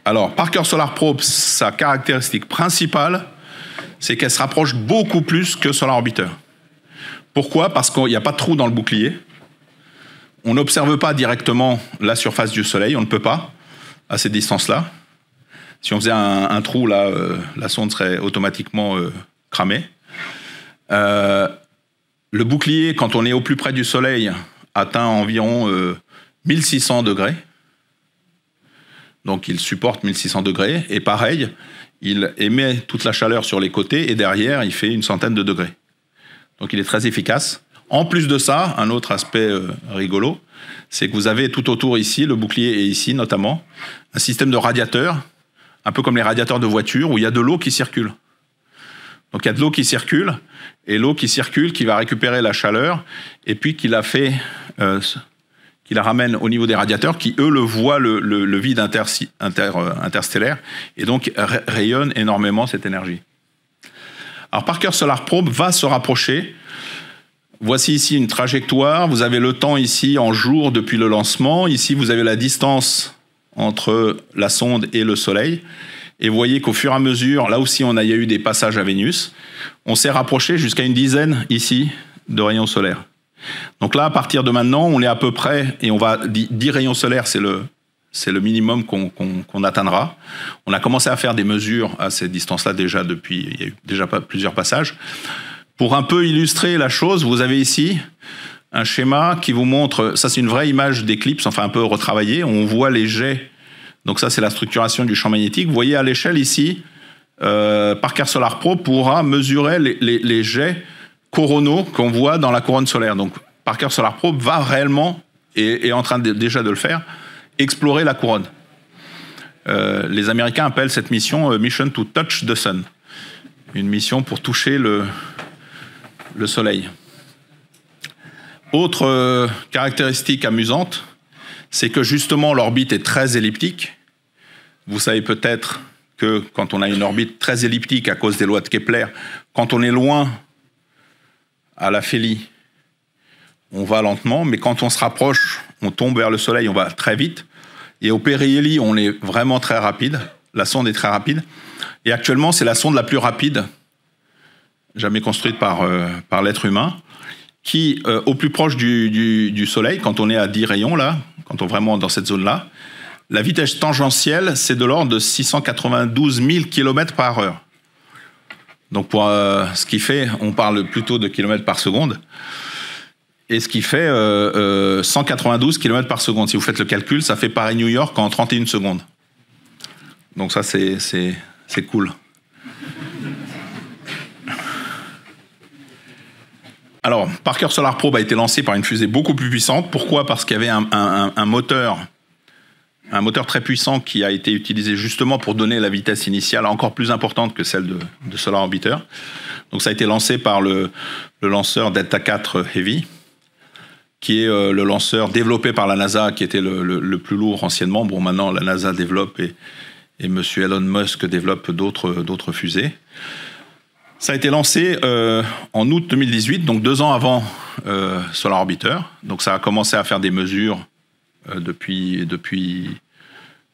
Alors, Parker Solar Probe, sa caractéristique principale, c'est qu'elle se rapproche beaucoup plus que Solar Orbiter. Pourquoi? Parce qu'il n'y a pas de trou dans le bouclier. On n'observe pas directement la surface du Soleil, on ne peut pas, à cette distance-là. Si on faisait un trou, là, la sonde serait automatiquement cramée. Le bouclier, quand on est au plus près du Soleil, atteint environ 1600 degrés. Donc il supporte 1600 degrés. Et pareil, il émet toute la chaleur sur les côtés et derrière, il fait une centaine de degrés. Donc il est très efficace. En plus de ça, un autre aspect rigolo, c'est que vous avez tout autour ici, le bouclier et ici notamment, un système de radiateurs, un peu comme les radiateurs de voiture, où il y a de l'eau qui circule. Donc il y a de l'eau qui circule, et l'eau qui circule, qui va récupérer la chaleur, et puis qui la ramène au niveau des radiateurs, qui eux le voient le vide interstellaire, et donc rayonnent énormément cette énergie. Alors Parker Solar Probe va se rapprocher. Voici ici une trajectoire. Vous avez le temps ici en jours depuis le lancement. Ici, vous avez la distance entre la sonde et le Soleil. Et vous voyez qu'au fur et à mesure, là aussi, il y a eu des passages à Vénus. On s'est rapproché jusqu'à une dizaine ici de rayons solaires. Donc là, à partir de maintenant, on est à peu près, et on va 10 rayons solaires, c'est le minimum qu'on atteindra. On a commencé à faire des mesures à ces distances-là déjà depuis, il y a eu déjà plusieurs passages. Pour un peu illustrer la chose, vous avez ici un schéma qui vous montre, ça c'est une vraie image d'éclipse, enfin un peu retravaillée, on voit les jets, donc ça c'est la structuration du champ magnétique. Vous voyez à l'échelle ici, Parker Solar Probe pourra mesurer les jets coronaux qu'on voit dans la couronne solaire. Donc Parker Solar Probe va réellement, et est en train déjà de le faire, explorer la couronne. Les Américains appellent cette mission Mission to Touch the Sun, une mission pour toucher le Soleil. Autre caractéristique amusante, c'est que justement l'orbite est très elliptique. Vous savez peut-être que quand on a une orbite très elliptique à cause des lois de Kepler, quand on est loin à l'aphélie, on va lentement, mais quand on se rapproche, on tombe vers le Soleil, on va très vite. Et au périhélie, on est vraiment très rapide. La sonde est très rapide. Et actuellement, c'est la sonde la plus rapide jamais construite par l'être humain, qui, au plus proche du Soleil, quand on est à 10 rayons, là, quand on est vraiment dans cette zone-là, la vitesse tangentielle, c'est de l'ordre de 692 000 km par heure. Donc, pour ce qui fait, on parle plutôt de kilomètres par seconde, et ce qui fait 192 km par seconde. Si vous faites le calcul, ça fait Paris-New York en 31 secondes. Donc ça, c'est cool. Alors, Parker Solar Probe a été lancé par une fusée beaucoup plus puissante. Pourquoi ? Parce qu'il y avait un moteur très puissant qui a été utilisé justement pour donner la vitesse initiale encore plus importante que celle de Solar Orbiter. Donc ça a été lancé par le lanceur Delta IV Heavy, qui est le lanceur développé par la NASA, qui était le plus lourd anciennement. Bon, maintenant, la NASA développe et M. Elon Musk développe d'autres fusées. Ça a été lancé en août 2018, donc 2 ans avant Solar Orbiter. Donc ça a commencé à faire des mesures depuis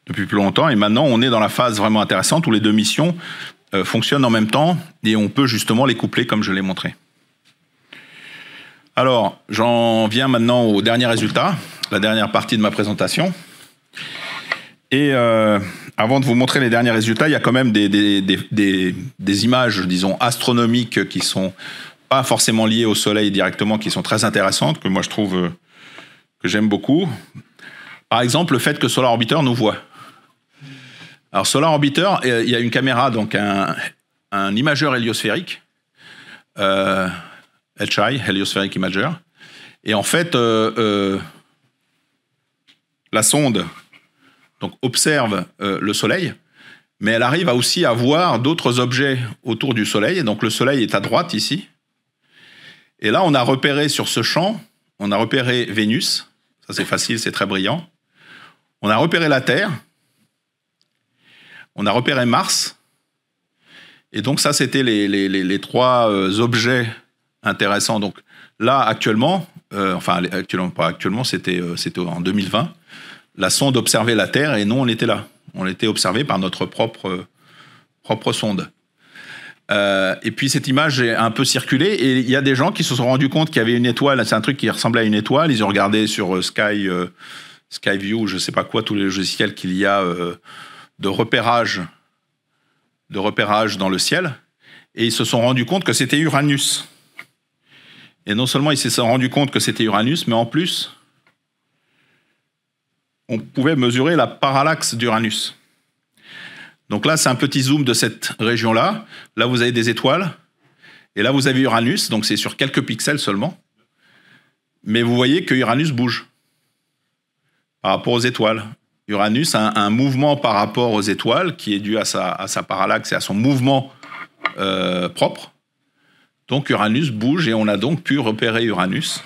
plus longtemps. Et maintenant, on est dans la phase vraiment intéressante où les 2 missions fonctionnent en même temps et on peut justement les coupler comme je l'ai montré. Alors, j'en viens maintenant au dernier résultat, la dernière partie de ma présentation. Et avant de vous montrer les derniers résultats, il y a quand même des images, disons, astronomiques qui sont pas forcément liées au Soleil directement, qui sont très intéressantes, que moi je trouve que j'aime beaucoup. Par exemple, le fait que Solar Orbiter nous voit. Alors Solar Orbiter, il y a une caméra, donc un imageur héliosphérique, HI, Heliospheric Imager, et en fait, la sonde donc observe le Soleil, mais elle arrive aussi à voir d'autres objets autour du Soleil. Et donc le Soleil est à droite ici. Et là, on a repéré sur ce champ, on a repéré Vénus. Ça, c'est facile, c'est très brillant. On a repéré la Terre. On a repéré Mars. Et donc ça, c'était les 3 objets intéressants. Donc là, actuellement, pas actuellement, c'était en 2020. La sonde observait la Terre et nous, on était là. On était observé par notre propre sonde. Et puis, cette image est un peu circulé et il y a des gens qui se sont rendus compte qu'il y avait une étoile. C'est un truc qui ressemblait à une étoile. Ils ont regardé sur Skyview, je ne sais pas quoi, tous les logiciels qu'il y a de repérage dans le ciel. Et ils se sont rendus compte que c'était Uranus. Et non seulement ils se sont rendus compte que c'était Uranus, mais en plus, on pouvait mesurer la parallaxe d'Uranus. Donc là, c'est un petit zoom de cette région-là. Là, vous avez des étoiles. Et là, vous avez Uranus. Donc, c'est sur quelques pixels seulement. Mais vous voyez que Uranus bouge par rapport aux étoiles. Uranus a un mouvement par rapport aux étoiles qui est dû à sa parallaxe et à son mouvement propre. Donc Uranus bouge et on a donc pu repérer Uranus.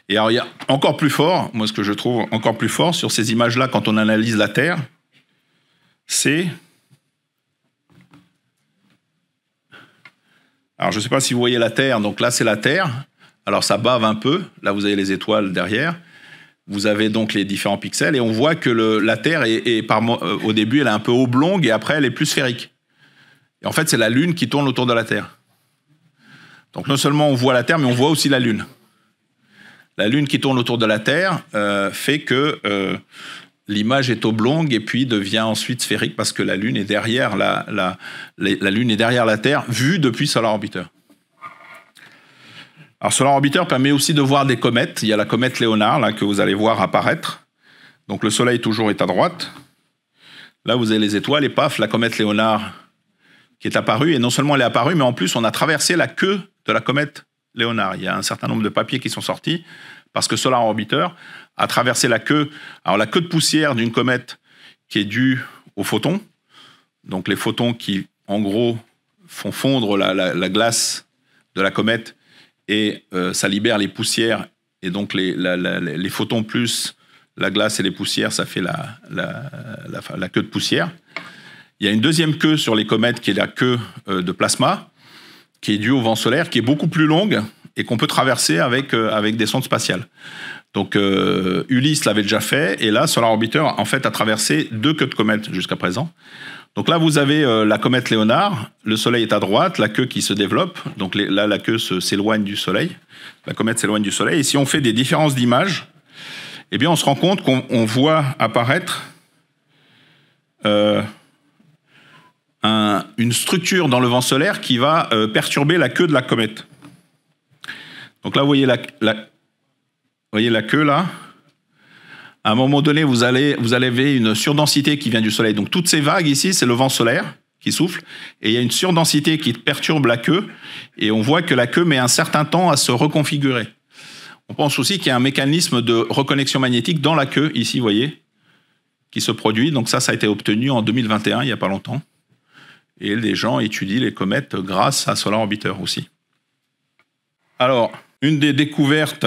Et alors il y a encore plus fort, moi ce que je trouve encore plus fort sur ces images-là quand on analyse la Terre, c'est... Alors je ne sais pas si vous voyez la Terre, donc là c'est la Terre, alors ça bave un peu, là vous avez les étoiles derrière, vous avez donc les différents pixels et on voit que la Terre au début elle est un peu oblongue et après elle est plus sphérique. Et en fait c'est la Lune qui tourne autour de la Terre. Donc non seulement on voit la Terre mais on voit aussi la Lune. La Lune qui tourne autour de la Terre fait que l'image est oblongue et puis devient ensuite sphérique parce que la Lune est derrière la Lune est derrière la Terre, vue depuis Solar Orbiter. Alors Solar Orbiter permet aussi de voir des comètes. Il y a la comète Léonard là, que vous allez voir apparaître. Donc le Soleil toujours est à droite. Là vous avez les étoiles et paf, la comète Léonard qui est apparue. Et non seulement elle est apparue, mais en plus on a traversé la queue de la comète Léonard. Il y a un certain nombre de papiers qui sont sortis parce que Solar Orbiter a traversé la queue. Alors la queue de poussière d'une comète qui est due aux photons, donc les photons qui en gros font fondre la glace de la comète et ça libère les poussières et donc les photons plus la glace et les poussières, ça fait la queue de poussière. Il y a une deuxième queue sur les comètes qui est la queue de plasma, qui est due au vent solaire, qui est beaucoup plus longue et qu'on peut traverser avec des sondes spatiales. Donc Ulysse l'avait déjà fait, et là, Solar Orbiter, en fait, a traversé 2 queues de comètes jusqu'à présent. Donc là, vous avez la comète Léonard, le Soleil est à droite, la queue qui se développe, donc là, la queue s'éloigne du Soleil, la comète s'éloigne du Soleil, et si on fait des différences d'image, eh bien, on se rend compte qu'on voit apparaître une structure dans le vent solaire qui va perturber la queue de la comète. Donc là, vous voyez la queue, là. À un moment donné, vous avez une surdensité qui vient du Soleil. Donc toutes ces vagues ici, c'est le vent solaire qui souffle. Et il y a une surdensité qui perturbe la queue. Et on voit que la queue met un certain temps à se reconfigurer. On pense aussi qu'il y a un mécanisme de reconnexion magnétique dans la queue, ici, vous voyez, qui se produit. Donc ça a été obtenu en 2021, il n'y a pas longtemps. Et les gens étudient les comètes grâce à Solar Orbiter aussi. Alors, une des découvertes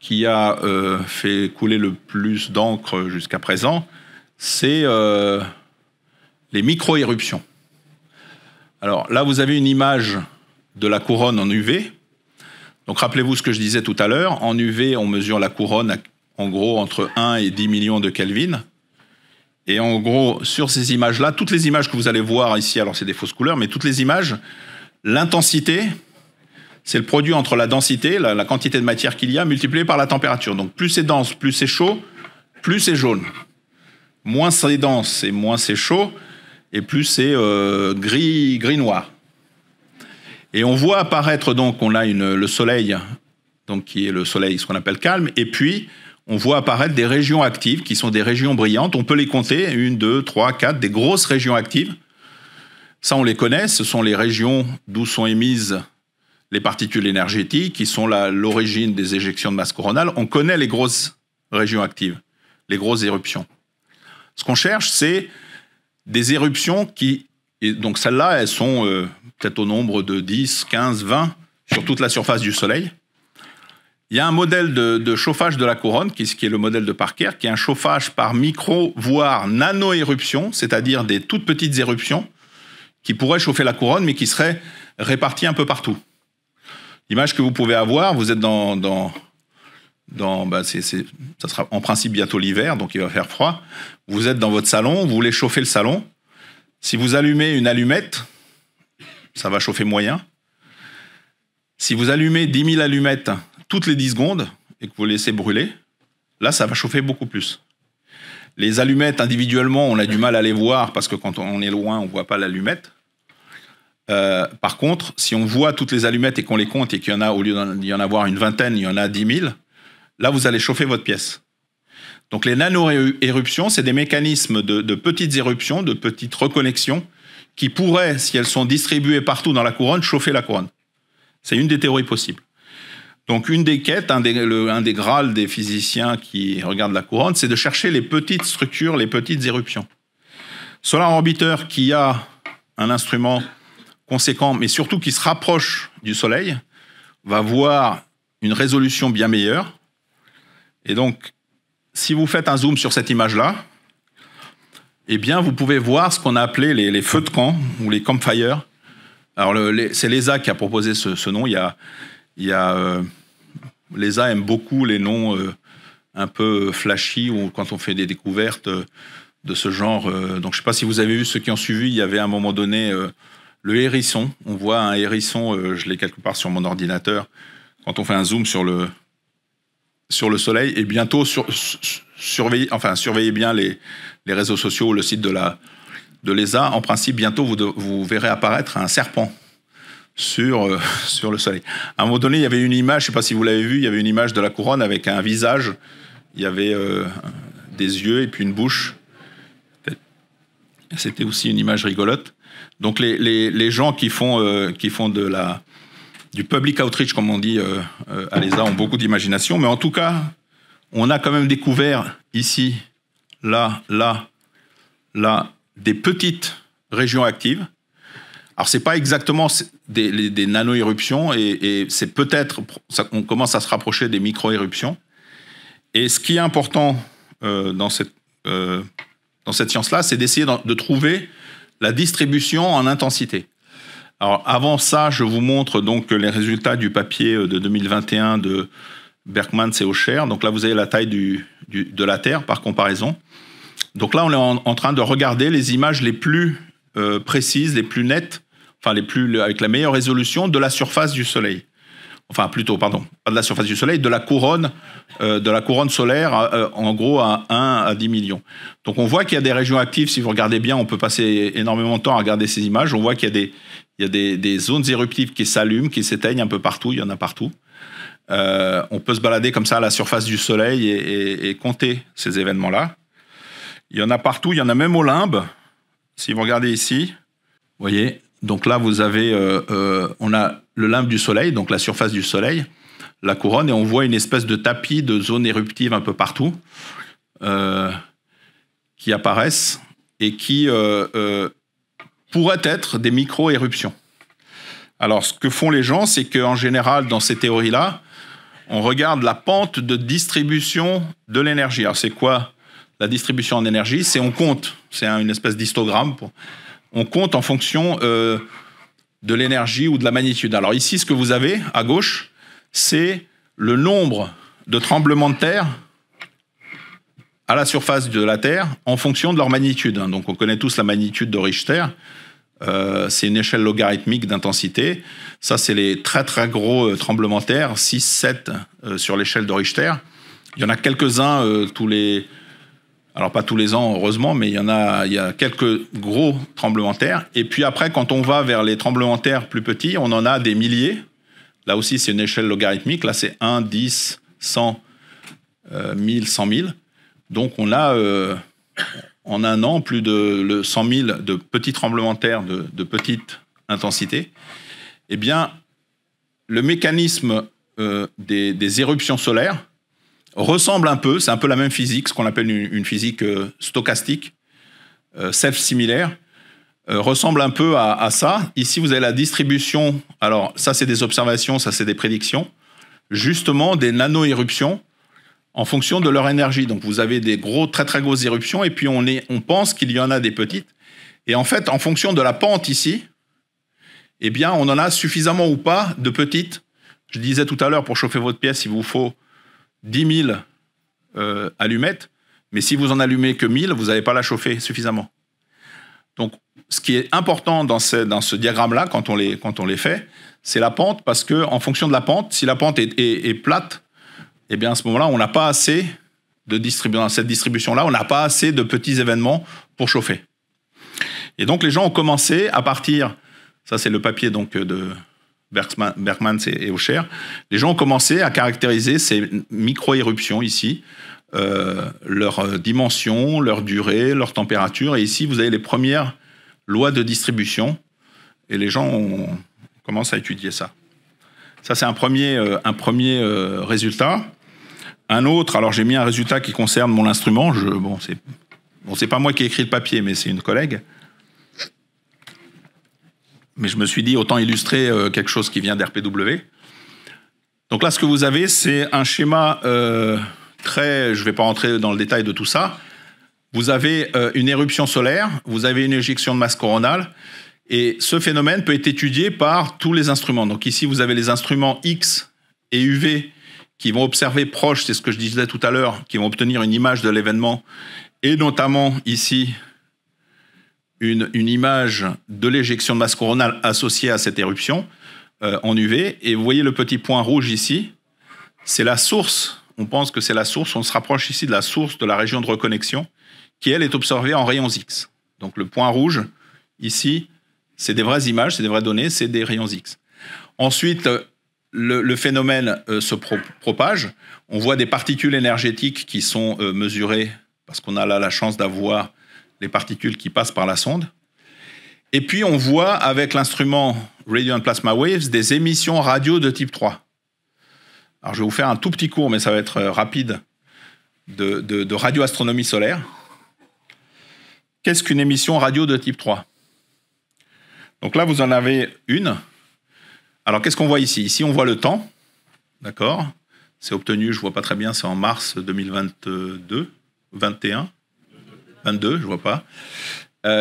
qui a fait couler le plus d'encre jusqu'à présent, c'est les micro-éruptions. Alors là, vous avez une image de la couronne en UV. Donc rappelez-vous ce que je disais tout à l'heure. En UV, on mesure la couronne en gros entre 1 et 10 millions de Kelvin. Et en gros, sur ces images-là, toutes les images que vous allez voir ici, alors c'est des fausses couleurs, mais toutes les images, l'intensité, c'est le produit entre la densité, la quantité de matière qu'il y a, multiplié par la température. Donc plus c'est dense, plus c'est chaud, plus c'est jaune. Moins c'est dense et moins c'est chaud, et plus c'est gris-noir. Et on voit apparaître, donc, on a le soleil, donc, qui est le soleil, ce qu'on appelle calme, et puis on voit apparaître des régions actives, qui sont des régions brillantes. On peut les compter, 1, 2, 3, 4, des grosses régions actives. Ça, on les connaît, ce sont les régions d'où sont émises les particules énergétiques, qui sont l'origine des éjections de masse coronale. On connaît les grosses régions actives, les grosses éruptions. Ce qu'on cherche, c'est des éruptions qui... Et donc celles-là, elles sont peut-être au nombre de 10, 15, 20 sur toute la surface du Soleil. Il y a un modèle de chauffage de la couronne, qui est le modèle de Parker, qui est un chauffage par micro, voire nano-éruptions, c'est-à-dire des toutes petites éruptions qui pourraient chauffer la couronne, mais qui seraient réparties un peu partout. L'image que vous pouvez avoir, vous êtes ça sera en principe bientôt l'hiver, donc il va faire froid. Vous êtes dans votre salon, vous voulez chauffer le salon. Si vous allumez une allumette, ça va chauffer moyen. Si vous allumez 10 000 allumettes toutes les 10 secondes et que vous laissez brûler, là, ça va chauffer beaucoup plus. Les allumettes, individuellement, on a du mal à les voir parce que quand on est loin, on ne voit pas l'allumette. Par contre, si on voit toutes les allumettes et qu'on les compte et qu'il y en a, au lieu d'y en avoir une vingtaine, il y en a 10 000, là, vous allez chauffer votre pièce. Donc les nano-éruptions, c'est des mécanismes de petites éruptions, de petites reconnexions qui pourraient, si elles sont distribuées partout dans la couronne, chauffer la couronne. C'est une des théories possibles. Donc une des quêtes, un des grâles des physiciens qui regardent la couronne, c'est de chercher les petites structures, les petites éruptions. Solar Orbiter, qui a un instrument conséquent, mais surtout qui se rapproche du Soleil, va voir une résolution bien meilleure. Et donc, si vous faites un zoom sur cette image-là, eh bien, vous pouvez voir ce qu'on a appelé les feux de camp, ou les campfires. Alors, c'est l'ESA qui a proposé ce nom. L'ESA aime beaucoup les noms un peu flashy, ou quand on fait des découvertes de ce genre. Donc, je ne sais pas si vous avez vu, ceux qui ont suivi, il y avait à un moment donné le hérisson. On voit un hérisson, je l'ai quelque part sur mon ordinateur, quand on fait un zoom sur le Soleil. Et bientôt, surveillez bien les réseaux sociaux ou le site de l'ESA. En principe, bientôt, vous verrez apparaître un serpent sur le Soleil. À un moment donné, il y avait une image, je ne sais pas si vous l'avez vu, il y avait une image de la couronne avec un visage. Il y avait des yeux et puis une bouche. C'était aussi une image rigolote. Donc les gens qui font du public outreach, comme on dit à l'ESA, ont beaucoup d'imagination. Mais en tout cas, on a quand même découvert ici, là, des petites régions actives. Alors, ce n'est pas exactement des nano-éruptions, et c'est peut-être, on commence à se rapprocher des micro-éruptions. Et ce qui est important dans cette science-là, c'est d'essayer de trouver la distribution en intensité. Alors, avant ça, je vous montre donc les résultats du papier de 2021 de Berkmans et Osher. Donc là, vous avez la taille de la Terre par comparaison. Donc là, on est en train de regarder les images les plus précises, les plus nettes, avec la meilleure résolution de la surface du Soleil. Enfin, plutôt, pardon, pas de la surface du Soleil, de la couronne solaire, en gros à 1 à 10 millions. Donc on voit qu'il y a des régions actives. Si vous regardez bien, on peut passer énormément de temps à regarder ces images. On voit qu'il y a des zones éruptives qui s'allument, qui s'éteignent un peu partout. Il y en a partout. On peut se balader comme ça à la surface du Soleil et compter ces événements-là. Il y en a partout. Il y en a même au limbe. Si vous regardez ici, vous voyez. Donc là, vous avez, on a le limbe du Soleil, donc la surface du Soleil, la couronne, et on voit une espèce de tapis de zones éruptives un peu partout qui apparaissent et qui pourraient être des micro-éruptions. Alors, ce que font les gens, c'est qu'en général, dans ces théories-là, on regarde la pente de distribution de l'énergie. Alors, c'est quoi la distribution en énergie? C'est on compte, c'est une espèce d'histogramme. On compte en fonction de l'énergie ou de la magnitude. Alors ici, ce que vous avez à gauche, c'est le nombre de tremblements de terre à la surface de la Terre en fonction de leur magnitude. Donc on connaît tous la magnitude de Richter. C'est une échelle logarithmique d'intensité. Ça, c'est les très très gros tremblements de terre, 6, 7 sur l'échelle de Richter. Il y en a quelques-uns alors pas tous les ans, heureusement, mais il y a quelques gros tremblements de terre. Et puis après, quand on va vers les tremblements de terre plus petits, on en a des milliers. Là aussi, c'est une échelle logarithmique. Là, c'est 1, 10, 100, 1000, 100 000. Donc on a en un an plus de 100 000 de petits tremblements de terre de petite intensité. Eh bien, le mécanisme des éruptions solaires ressemble un peu, c'est un peu la même physique, ce qu'on appelle une physique stochastique, self-similaire, ressemble un peu à ça. Ici, vous avez la distribution, alors ça c'est des observations, ça c'est des prédictions, justement des nano-éruptions en fonction de leur énergie. Donc vous avez des très très grosses éruptions, et puis on pense qu'il y en a des petites. Et en fait, en fonction de la pente ici, eh bien, on en a suffisamment ou pas de petites. Je disais tout à l'heure, pour chauffer votre pièce, il vous faut 10 000 allumettes, mais si vous en allumez que 1000, vous n'allez pas la chauffer suffisamment. Donc, ce qui est important dans ce diagramme-là, quand on les fait, c'est la pente, parce qu'en fonction de la pente, si la pente est plate, eh bien, à ce moment-là, on n'a pas assez dans cette distribution-là, on n'a pas assez de petits événements pour chauffer. Et donc, les gens ont commencé à partir, ça c'est le papier donc, de Berkmans et Osher, les gens ont commencé à caractériser ces micro-éruptions ici, leur dimension, leur durée, leur température. Et ici, vous avez les premières lois de distribution. Et les gens commencent à étudier ça. Ça, c'est un premier résultat. Un autre, alors j'ai mis un résultat qui concerne mon instrument. C'est pas moi qui ai écrit le papier, mais c'est une collègue. Mais je me suis dit, autant illustrer quelque chose qui vient d'RPW. Donc là, ce que vous avez, c'est un schéma je ne vais pas rentrer dans le détail de tout ça. Vous avez une éruption solaire, vous avez une éjection de masse coronale, et ce phénomène peut être étudié par tous les instruments. Donc ici, vous avez les instruments X et UV qui vont observer proche, c'est ce que je disais tout à l'heure, qui vont obtenir une image de l'événement, et notamment ici, une image de l'éjection de masse coronale associée à cette éruption en UV. Et vous voyez le petit point rouge ici, c'est la source. On pense que c'est la source, on se rapproche ici de la source de la région de reconnexion, qui, elle, est observée en rayons X. Donc le point rouge, ici, c'est des vraies images, c'est des vraies données, c'est des rayons X. Ensuite, le phénomène se propage. On voit des particules énergétiques qui sont mesurées, parce qu'on a là la chance d'avoir les particules qui passent par la sonde. Et puis, on voit, avec l'instrument Radio and Plasma Waves, des émissions radio de type 3. Alors, je vais vous faire un tout petit cours, mais ça va être rapide, de radioastronomie solaire. Qu'est-ce qu'une émission radio de type 3 ? Donc là, vous en avez une. Alors, qu'est-ce qu'on voit ici ? Ici, on voit le temps. D'accord ? C'est obtenu, je ne vois pas très bien, c'est en mars 2022, 21, 22, je ne vois pas.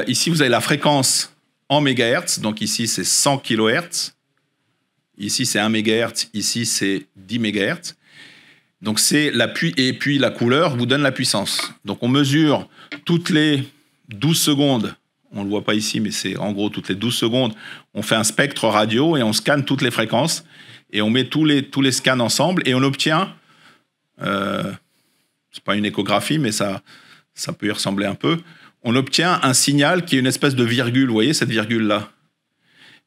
Ici, vous avez la fréquence en mégahertz. Donc ici, c'est 100 kHz. Ici, c'est 1 MHz. Ici, c'est 10 MHz. Donc, c'est l'appui. Et puis, la couleur vous donne la puissance. Donc, on mesure toutes les 12 secondes. On ne le voit pas ici, mais c'est en gros toutes les 12 secondes. On fait un spectre radio et on scanne toutes les fréquences. Et on met tous les scans ensemble. Et on obtient... c'est pas une échographie, mais ça peut y ressembler un peu. On obtient un signal qui est une espèce de virgule. Vous voyez cette virgule-là ?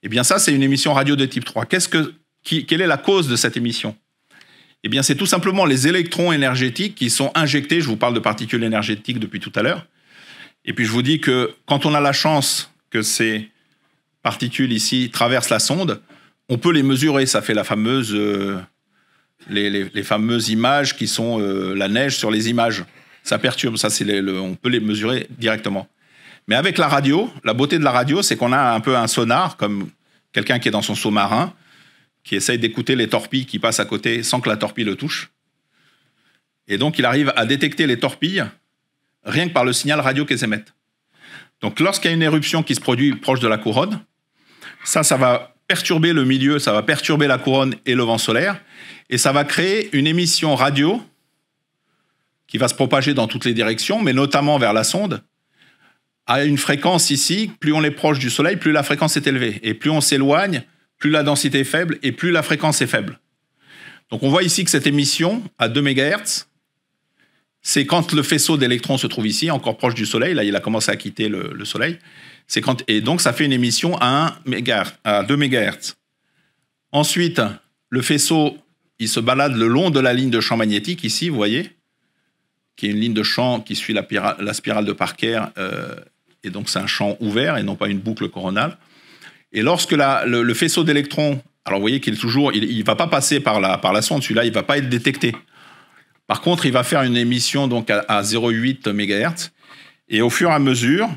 Eh bien, ça, c'est une émission radio de type 3. Quelle est la cause de cette émission ? Eh bien, c'est tout simplement les électrons énergétiques qui sont injectés. Je vous parle de particules énergétiques depuis tout à l'heure. Et puis, je vous dis que quand on a la chance que ces particules ici traversent la sonde, on peut les mesurer. Ça fait la fameuse, les fameuses images qui sont la neige sur les images. Ça perturbe. Ça, on peut les mesurer directement. Mais avec la radio, la beauté de la radio, c'est qu'on a un peu un sonar, comme quelqu'un qui est dans son sous-marin, qui essaye d'écouter les torpilles qui passent à côté sans que la torpille le touche. Et donc, il arrive à détecter les torpilles rien que par le signal radio qu'elles émettent. Donc, lorsqu'il y a une éruption qui se produit proche de la couronne, ça va perturber le milieu, ça va perturber la couronne et le vent solaire, et ça va créer une émission radio qui va se propager dans toutes les directions, mais notamment vers la sonde, à une fréquence ici, plus on est proche du Soleil, plus la fréquence est élevée. Et plus on s'éloigne, plus la densité est faible et plus la fréquence est faible. Donc on voit ici que cette émission, à 2 MHz, c'est quand le faisceau d'électrons se trouve ici, encore proche du Soleil. Là, il a commencé à quitter le Soleil. Et donc, ça fait une émission à 2 MHz. Ensuite, le faisceau, il se balade le long de la ligne de champ magnétique, ici, vous voyez, qui est une ligne de champ qui suit la spirale de Parker, et donc c'est un champ ouvert et non pas une boucle coronale. Et lorsque le faisceau d'électrons, alors vous voyez qu'il est toujours, il ne va pas passer par la sonde, celui-là, il ne va pas être détecté. Par contre, il va faire une émission donc à 0,8 MHz, et au fur et à mesure,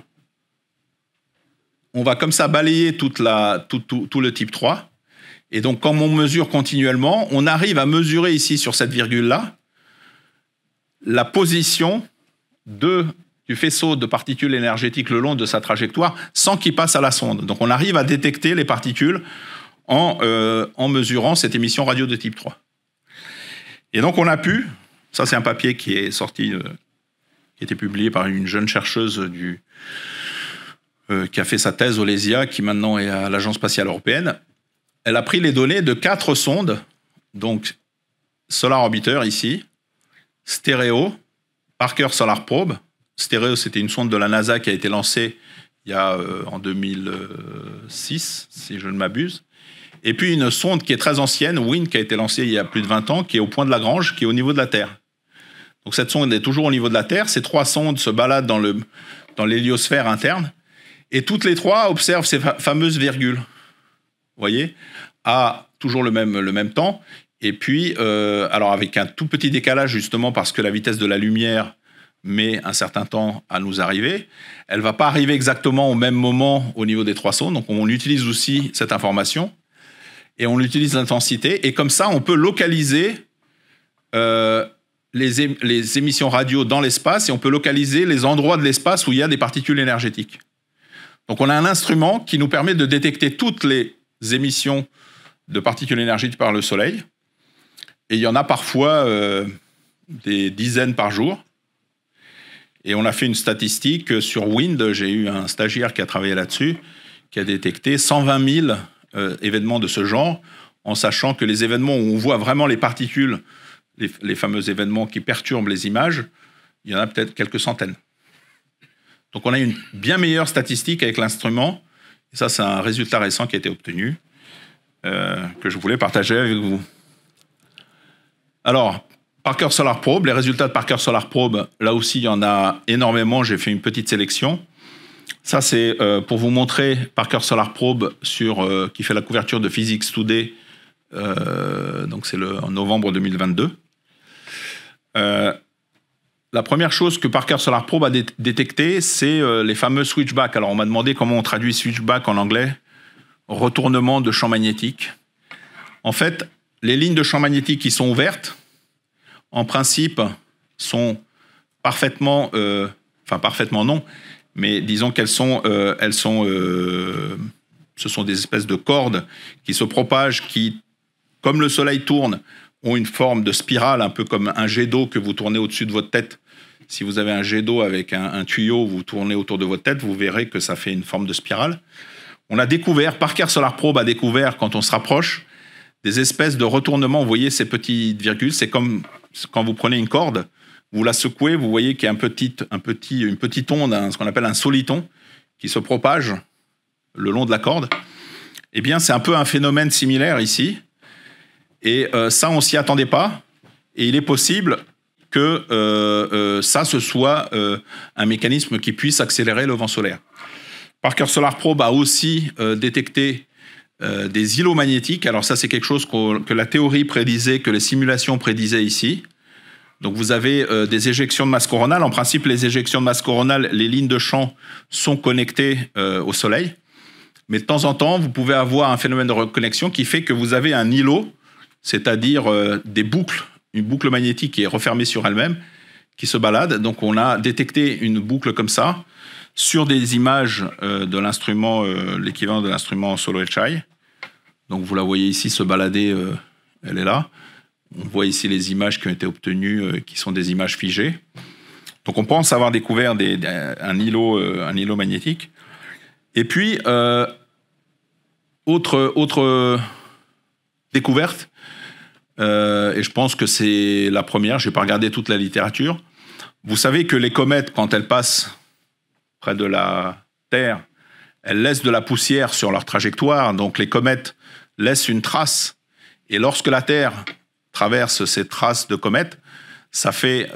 on va comme ça balayer tout le type 3. Et donc, comme on mesure continuellement, on arrive à mesurer ici, sur cette virgule-là, la position du faisceau de particules énergétiques le long de sa trajectoire sans qu'il passe à la sonde. Donc, on arrive à détecter les particules en mesurant cette émission radio de type 3. Et donc, on a pu... Ça, c'est un papier qui est sorti, qui a été publié par une jeune chercheuse qui a fait sa thèse au LESIA, qui maintenant est à l'Agence spatiale européenne. Elle a pris les données de 4 sondes, donc Solar Orbiter ici, Stereo, Parker Solar Probe. Stereo, c'était une sonde de la NASA qui a été lancée en 2006, si je ne m'abuse. Et puis une sonde qui est très ancienne, WIND, qui a été lancée il y a plus de 20 ans, qui est au point de Lagrange, qui est au niveau de la Terre. Donc cette sonde est toujours au niveau de la Terre. Ces 3 sondes se baladent dans l'héliosphère interne. Et toutes les 3 observent ces fameuses virgules. Vous voyez ? a toujours le même temps. Et puis, alors avec un tout petit décalage, justement, parce que la vitesse de la lumière met un certain temps à nous arriver. Elle ne va pas arriver exactement au même moment au niveau des 3 sondes. Donc, on utilise aussi cette information. Et on utilise l'intensité. Et comme ça, on peut localiser les émissions radio dans l'espace. Et on peut localiser les endroits de l'espace où il y a des particules énergétiques. Donc, on a un instrument qui nous permet de détecter toutes les émissions de particules énergétiques par le Soleil. Et il y en a parfois des dizaines par jour. Et on a fait une statistique sur WIND. J'ai eu un stagiaire qui a travaillé là-dessus, qui a détecté 120 000 événements de ce genre, en sachant que les événements où on voit vraiment les particules, les fameux événements qui perturbent les images, il y en a peut-être quelques centaines. Donc on a une bien meilleure statistique avec l'instrument. Et ça, c'est un résultat récent qui a été obtenu, que je voulais partager avec vous. Alors, Parker Solar Probe, les résultats de Parker Solar Probe, là aussi, il y en a énormément. J'ai fait une petite sélection. Ça, c'est pour vous montrer Parker Solar Probe qui fait la couverture de Physics Today. Donc, c'est en novembre 2022. La première chose que Parker Solar Probe a détecté, c'est les fameux switchbacks. Alors, on m'a demandé comment on traduit switchback en anglais. Retournement de champ magnétique. En fait, les lignes de champ magnétique qui sont ouvertes, en principe, sont parfaitement, parfaitement non, mais disons qu'elles sont, ce sont des espèces de cordes qui se propagent, qui, comme le Soleil tourne, ont une forme de spirale, un peu comme un jet d'eau que vous tournez au-dessus de votre tête. Si vous avez un jet d'eau avec un tuyau, vous tournez autour de votre tête, vous verrez que ça fait une forme de spirale. On a découvert, Parker Solar Probe a découvert, quand on se rapproche, des espèces de retournements. Vous voyez ces petites virgules, c'est comme quand vous prenez une corde, vous la secouez, vous voyez qu'il y a une petite onde, ce qu'on appelle un soliton, qui se propage le long de la corde. Eh bien, c'est un peu un phénomène similaire ici. Et ça, on ne s'y attendait pas. Et il est possible que ça, ce soit un mécanisme qui puisse accélérer le vent solaire. Parker Solar Probe a aussi détecté des îlots magnétiques. Alors ça, c'est quelque chose que la théorie prédisait, que les simulations prédisaient ici. Donc vous avez des éjections de masse coronale. En principe, les éjections de masse coronale, les lignes de champ sont connectées au Soleil. Mais de temps en temps, vous pouvez avoir un phénomène de reconnexion qui fait que vous avez un îlot, c'est-à-dire des boucles, une boucle magnétique qui est refermée sur elle-même, qui se balade. Donc on a détecté une boucle comme ça sur des images de l'instrument, l'équivalent de l'instrument Solo-HI. Donc vous la voyez ici se balader, elle est là. On voit ici les images qui ont été obtenues, qui sont des images figées. Donc on pense avoir découvert un îlot magnétique. Et puis, autre découverte, et je pense que c'est la première, je n'ai pas regardé toute la littérature. Vous savez que les comètes, quand elles passent près de la Terre, elles laissent de la poussière sur leur trajectoire, donc les comètes laissent une trace. Et lorsque la Terre traverse ces traces de comètes, ça fait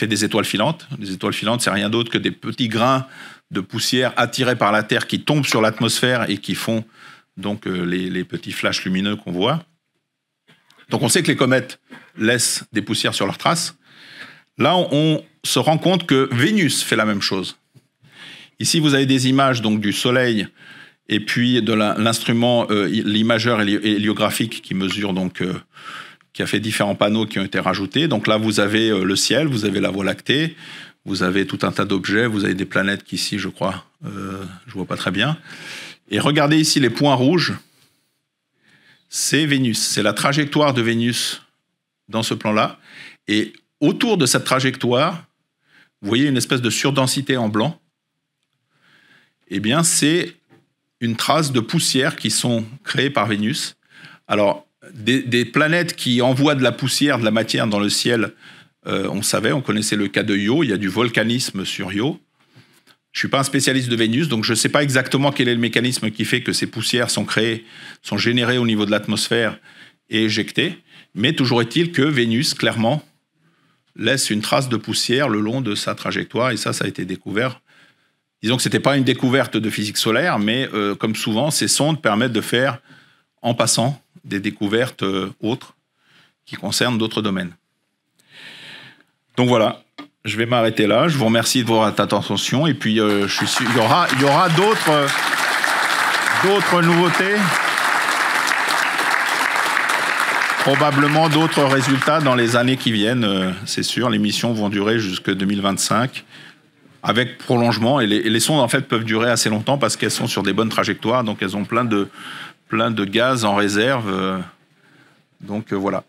des étoiles filantes. Les étoiles filantes, c'est rien d'autre que des petits grains de poussière attirés par la Terre qui tombent sur l'atmosphère et qui font donc les petits flashs lumineux qu'on voit. Donc on sait que les comètes laissent des poussières sur leurs traces. Là, on se rend compte que Vénus fait la même chose. Ici, vous avez des images donc, du Soleil et puis de l'instrument, l'imageur héliographique qui mesure donc, qui a fait différents panneaux qui ont été rajoutés. Donc là, vous avez le ciel, vous avez la Voie lactée, vous avez tout un tas d'objets, vous avez des planètes qu'ici, je crois, je ne vois pas très bien. Et regardez ici les points rouges, c'est Vénus, c'est la trajectoire de Vénus dans ce plan-là. Et autour de cette trajectoire, vous voyez une espèce de surdensité en blanc. Eh bien, c'est une trace de poussière qui sont créées par Vénus. Alors, des planètes qui envoient de la poussière, de la matière dans le ciel, on savait, on connaissait le cas de Io, il y a du volcanisme sur Io. Je ne suis pas un spécialiste de Vénus, donc je ne sais pas exactement quel est le mécanisme qui fait que ces poussières sont générées au niveau de l'atmosphère et éjectées, mais toujours est-il que Vénus, clairement, laisse une trace de poussière le long de sa trajectoire, et ça a été découvert. Disons que ce n'était pas une découverte de physique solaire, mais comme souvent, ces sondes permettent de faire en passant des découvertes autres qui concernent d'autres domaines. Donc voilà, je vais m'arrêter là. Je vous remercie de votre attention. Et puis, je suis sûr, il y aura d'autres nouveautés. Probablement d'autres résultats dans les années qui viennent, c'est sûr. Les missions vont durer jusqu'en 2025, avec prolongement. Et les sondes, en fait, peuvent durer assez longtemps parce qu'elles sont sur des bonnes trajectoires. Donc, elles ont plein de gaz en réserve. Donc, voilà.